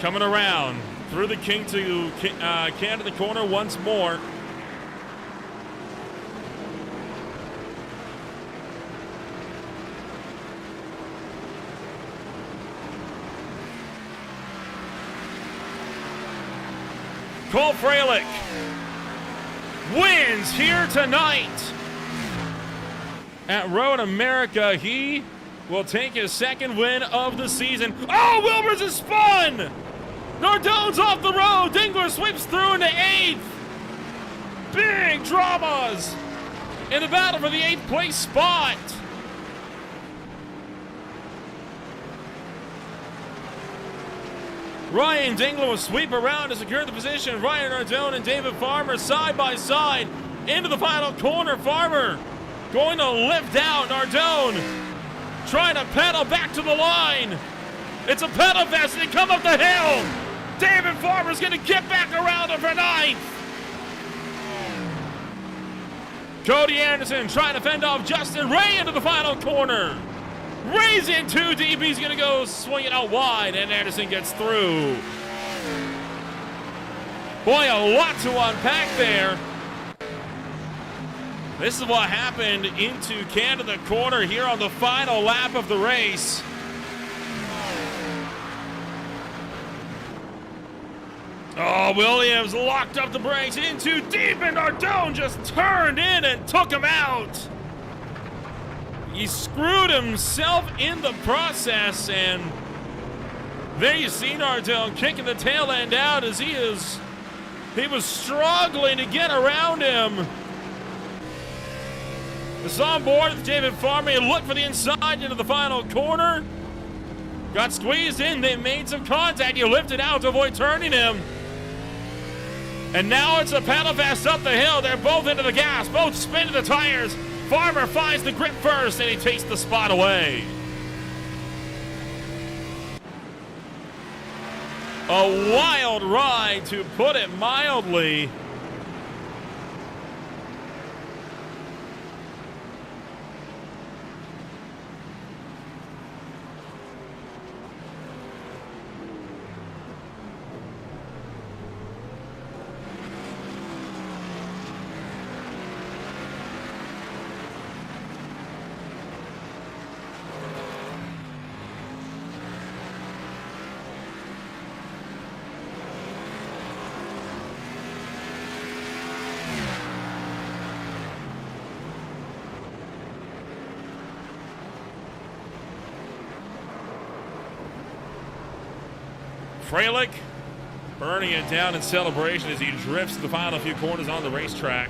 Coming around through the king to Canada corner once more. Cole Freilich wins here tonight at Road America. He will take his 2nd win of the season. Oh, Wilbers is spun! Nardone's off the road. Dingler sweeps through into 8th. Big dramas in the battle for the 8th place spot. Ryan Dingler will sweep around to secure the position. Ryan Nardone and David Farmer side by side into the final corner. Farmer going to lift out. Nardone trying to pedal back to the line. It's a pedal fest and they come up the hill. David Farmer's going to get back around him for 9th. Cody Anderson trying to fend off Justin Ray into the final corner. Ray's in too deep. He's going to go swing it out wide, and Anderson gets through. Boy, a lot to unpack there. This is what happened into Canada corner here on the final lap of the race. Oh, Williams locked up the brakes in too deep, and Nardone just turned in and took him out. He screwed himself in the process, and there you see Nardone kicking the tail end out as he was struggling to get around him. is on board with David Farmer. He looked for the inside into the final corner. Got squeezed in. They made some contact. He lifted out to avoid turning him. And now it's a paddle fast up the hill. They're both into the gas. Both spin to the tires. Farmer finds the grip first, and he takes the spot away. A wild ride, to put it mildly. Freilich burning it down in celebration as he drifts the final few corners on the racetrack.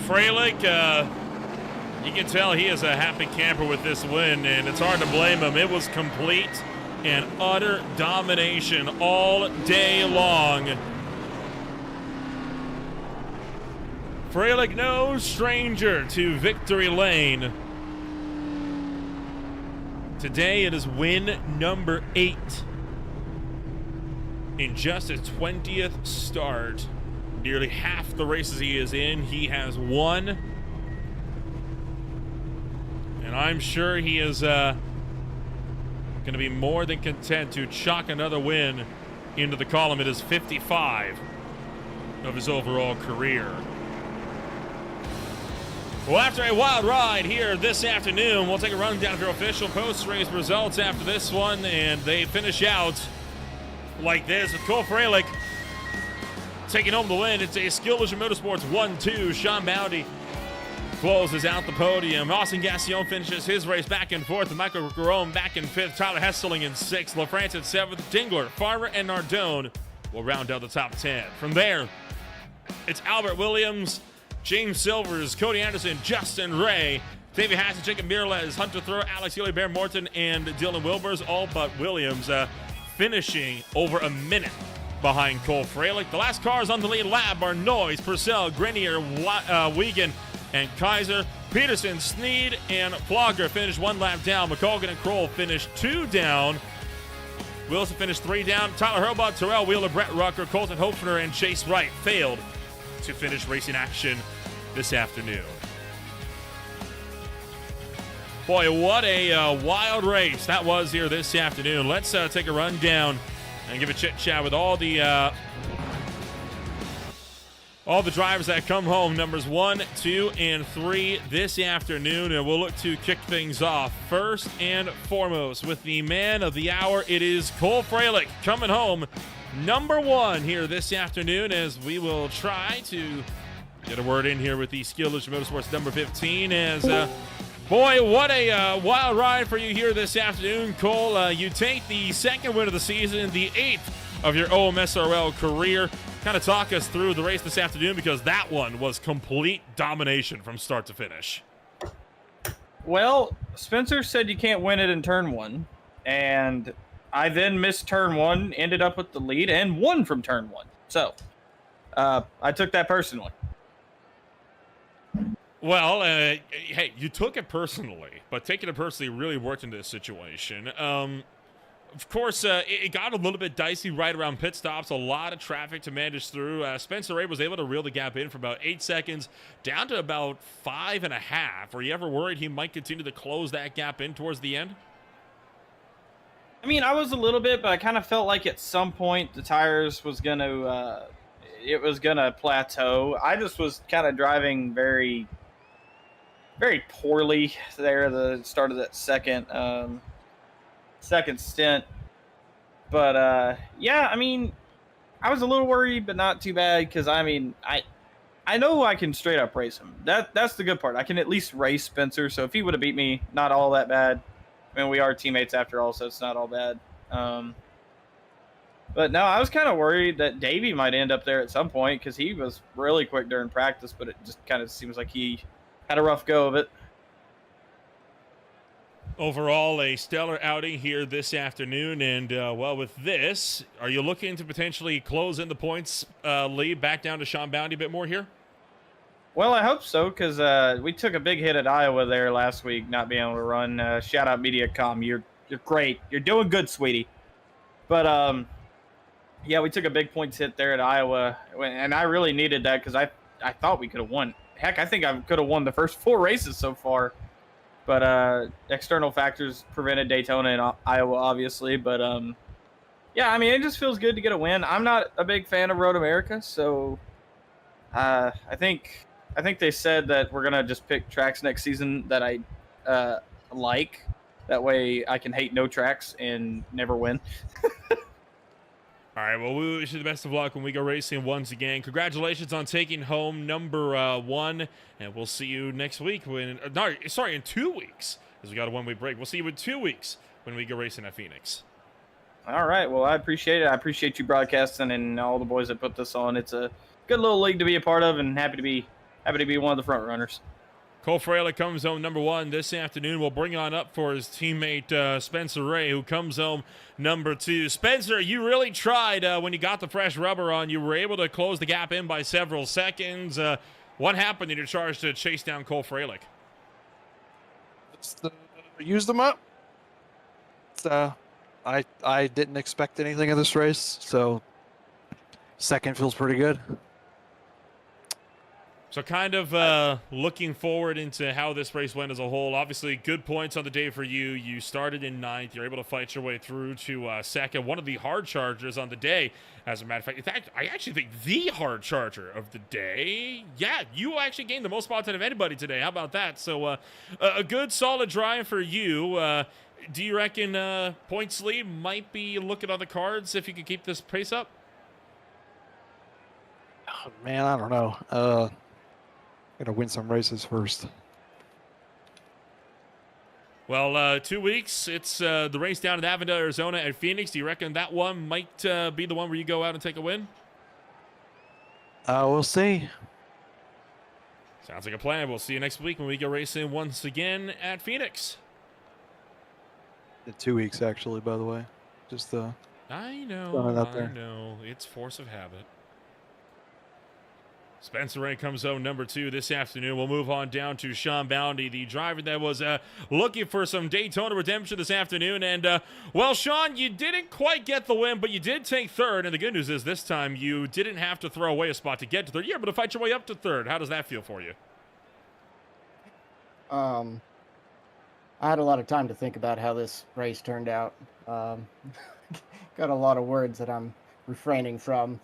Freilich, you can tell he is a happy camper with this win, and it's hard to blame him. It was complete and utter domination all day long. Freilich, no stranger to victory lane. Today it is win number 8 in just his 20th start. Nearly half the races he is in, he has won. And I'm sure he is going to be more than content to chalk another win into the column. It is 55 of his overall career. Well, after a wild ride here this afternoon, we'll take a rundown of your official post-race results after this one, and they finish out like this with Cole Freilich taking home the win. It's a Skill Vision Motorsports 1-2. Sean Bounty closes out the podium. Austin Gassion finishes his race back and forth. Michael Garone back in 5th. Tyler Hesseling in 6th. LaFrance in 7th. Dingler, Farmer, and Nardone will round out the top 10. From there, it's Albert Williams, James Silvers, Cody Anderson, Justin Ray, Davey Hassan, Jacob Miralez, Hunter Throw, Alex Healy, Bear Morton, and Dylan Wilbers, all but Williams, finishing over a minute behind Cole Freilich. The last cars on the lead lap are Noyes, Purcell, Grenier, Wiegand, and Kaiser. Peterson, Sneed, and Flogger finished 1 lap down. McColgan and Kroll finished 2 down. Wilson finished 3 down. Tyler Hurlbut, Terrell Wheeler, Brett Rucker, Colton Hopfner, and Chase Wright failed to finish racing action this afternoon. Boy, what a wild race that was here this afternoon. Let's take a rundown and give a chit-chat with all the drivers that come home, numbers 1, 2, and 3 this afternoon, and we'll look to kick things off first and foremost with the man of the hour. It is Cole Freilich coming home number 1 here this afternoon, as we will try to get a word in here with the Skill Vision Motorsports number 15 as boy, what a wild ride for you here this afternoon, Cole. You take the 2nd win of the season, the 8th of your OMSRL career. Kind of talk us through the race this afternoon, because that one was complete domination from start to finish. Well, Spencer said you can't win it in turn 1, and I then missed turn 1, ended up with the lead, and won from turn 1. So, I took that personally. Well, hey, you took it personally, but taking it personally really worked in this situation. Of course, it got a little bit dicey right around pit stops. A lot of traffic to manage through. Spencer Ray was able to reel the gap in for about 8 seconds, down to about 5.5. Were you ever worried he might continue to close that gap in towards the end? I mean, I was a little bit, but I kind of felt like at some point the tires was it was gonna plateau. I just was kind of driving very, very poorly there at the start of that second stint. But yeah, I mean, I was a little worried, but not too bad because I know I can straight up race him. That's the good part. I can at least race Spencer. So if he would have beat me, not all that bad. I mean, we are teammates after all, so it's not all bad. But no, I was kind of worried that Davey might end up there at some point because he was really quick during practice, but it just kind of seems like he had a rough go of it. Overall, a stellar outing here this afternoon. And, well, with this, are you looking to potentially close in the points lead back down to Sean Bounty a bit more here? Well, I hope so because we took a big hit at Iowa there last week, not being able to run. Shout out MediaCom, you're great, you're doing good, sweetie. But yeah, we took a big points hit there at Iowa, and I really needed that because I thought we could have won. Heck, I think I could have won the first 4 races so far. But external factors prevented Daytona and Iowa, obviously. But yeah, I mean, it just feels good to get a win. I'm not a big fan of Road America, so I think they said that we're gonna just pick tracks next season that I like. That way, I can hate no tracks and never win. All right, well, we wish you the best of luck when we go racing once again. Congratulations on taking home number 1, and we'll see you next week in 2 weeks, because we got a 1-week break. We'll see you in 2 weeks when we go racing at Phoenix. All right, well, I appreciate it. I appreciate you broadcasting and all the boys that put this on. It's a good little league to be a part of, and happy to be one of the front runners. Cole Fraley comes home number 1 this afternoon. We'll bring on up for his teammate Spencer Ray, who comes home number 2. Spencer, you really tried when you got the fresh rubber on. You were able to close the gap in by several seconds. What happened in your charge to chase down Cole Fraley? Used them up. I didn't expect anything of this race, so second feels pretty good. So kind of looking forward into how this race went as a whole. Obviously, good points on the day for you. You started in 9th. You're able to fight your way through to second. One of the hard chargers on the day, as a matter of fact. In fact, I actually think the hard charger of the day. Yeah, you actually gained the most spots out of anybody today. How about that? So a good, solid drive for you. Do you reckon points lead might be looking on the cards if you could keep this pace up? Oh, man, I don't know. Gotta win some races first. Well, 2 weeks. It's the race down in Avondale, Arizona at Phoenix. Do you reckon that one might be the one where you go out and take a win? We'll see. Sounds like a plan. We'll see you next week when we go racing once again at Phoenix. 2 weeks, actually, by the way. Just I know. It's force of habit. Spencer Ray comes home number 2 this afternoon. We'll move on down to Sean Bounty, the driver that was looking for some Daytona redemption this afternoon. And, well, Sean, you didn't quite get the win, but you did take 3rd. And the good news is this time you didn't have to throw away a spot to get to 3rd. You're able to fight your way up to 3rd. How does that feel for you? I had a lot of time to think about how this race turned out. Got a lot of words that I'm refraining from.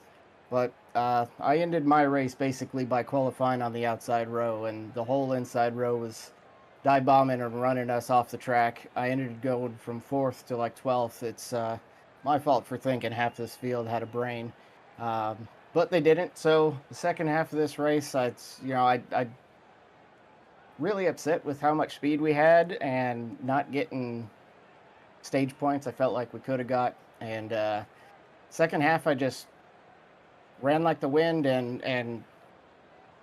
But I ended my race basically by qualifying on the outside row, and the whole inside row was dive bombing and running us off the track. I ended up going from 4th to like 12th. It's my fault for thinking half this field had a brain, but they didn't. So the second half of this race, I really upset with how much speed we had and not getting stage points I felt like we could have got. And second half, I just ran like the wind and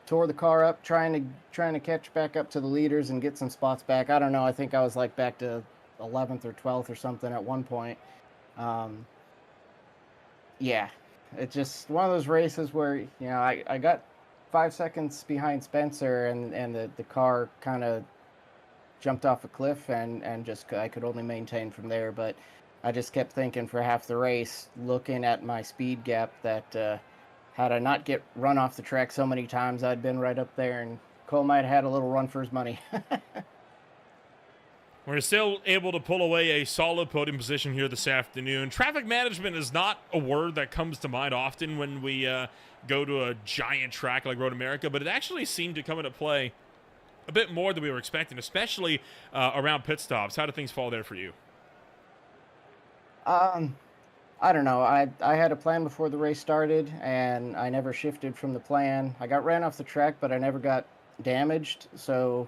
tore the car up, trying to catch back up to the leaders and get some spots back. I don't know. I think I was like back to 11th or 12th or something at one point. Yeah, it's just one of those races where, I got 5 seconds behind Spencer and the car kind of jumped off a cliff and just I could only maintain from there. But I just kept thinking for half the race, looking at my speed gap, that had I not get run off the track so many times, I'd been right up there, and Cole might have had a little run for his money. We're still able to pull away a solid podium position here this afternoon. Traffic management is not a word that comes to mind often when we go to a giant track like Road America, but it actually seemed to come into play a bit more than we were expecting, especially around pit stops. How did things fall there for you? I don't know. I had a plan before the race started, and I never shifted from the plan. I got ran off the track, but I never got damaged, so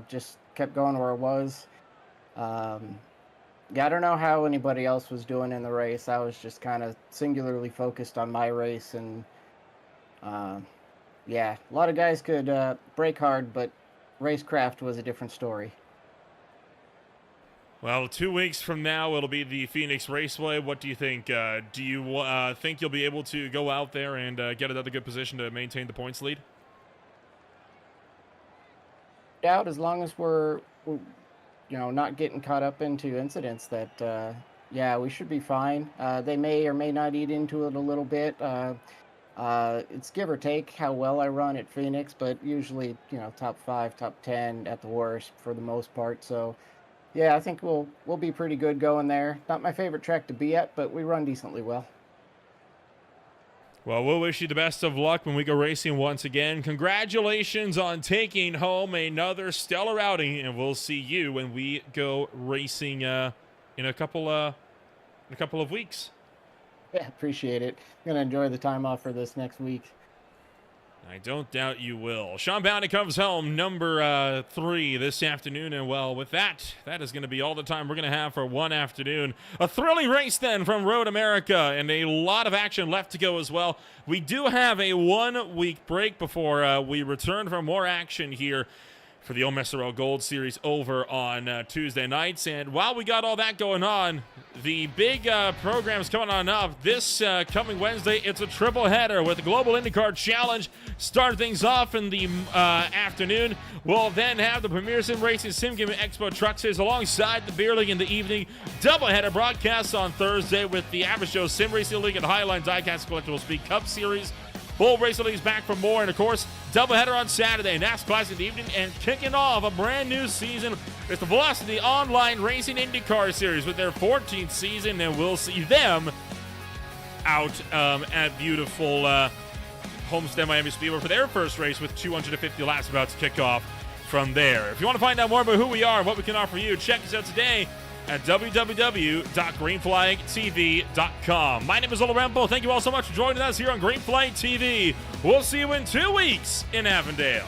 just kept going where I was. Yeah, I don't know how anybody else was doing in the race. I was just kind of singularly focused on my race, and yeah, a lot of guys could brake hard, but racecraft was a different story. Well, 2 weeks from now, it'll be the Phoenix Raceway. What do you think? Do you think you'll be able to go out there and get another good position to maintain the points lead? Doubt, as long as we're not getting caught up into incidents, that yeah, we should be fine. They may or may not eat into it a little bit. It's give or take how well I run at Phoenix, but usually, top 5, top 10 at the worst for the most part. So yeah, I think we'll be pretty good going there. Not my favorite track to be at, but we run decently well. Well, we'll wish you the best of luck when we go racing once again. Congratulations on taking home another stellar outing, and we'll see you when we go racing in a couple of weeks. Yeah, appreciate it. Gonna enjoy the time off for this next week. I don't doubt you will. Sean Bounty comes home number 3 this afternoon, and well, with that is going to be all the time we're going to have for one afternoon. A thrilling race then from Road America, and a lot of action left to go as well. We do have a 1-week break before we return for more action here for the OMSRL Gold Series over on Tuesday nights. And while we got all that going on, the big program's coming on up. This coming Wednesday, it's a triple header with the Global IndyCar Challenge. Start things off in the afternoon. We'll then have the Premier Sim Racing Sim Game Expo Truck Series alongside the Beer League in the evening. Doubleheader broadcasts on Thursday with the Average Joe Sim Racing League and Highline Diecast Collectible Speed Cup Series. Bull Racing League's back for more, and of course, doubleheader on Saturday, NASCAR Classic in the evening, and kicking off a brand new season with the Velocity Online Racing IndyCar Series with their 14th season, and we'll see them out at beautiful Homestead Miami Speedway for their first race with 250 laps about to kick off from there. If you want to find out more about who we are and what we can offer you, check us out today at www.greenflagtv.com. My name is Ola Rempo. Thank you all so much for joining us here on Green Flag TV. We'll see you in 2 weeks in Avondale.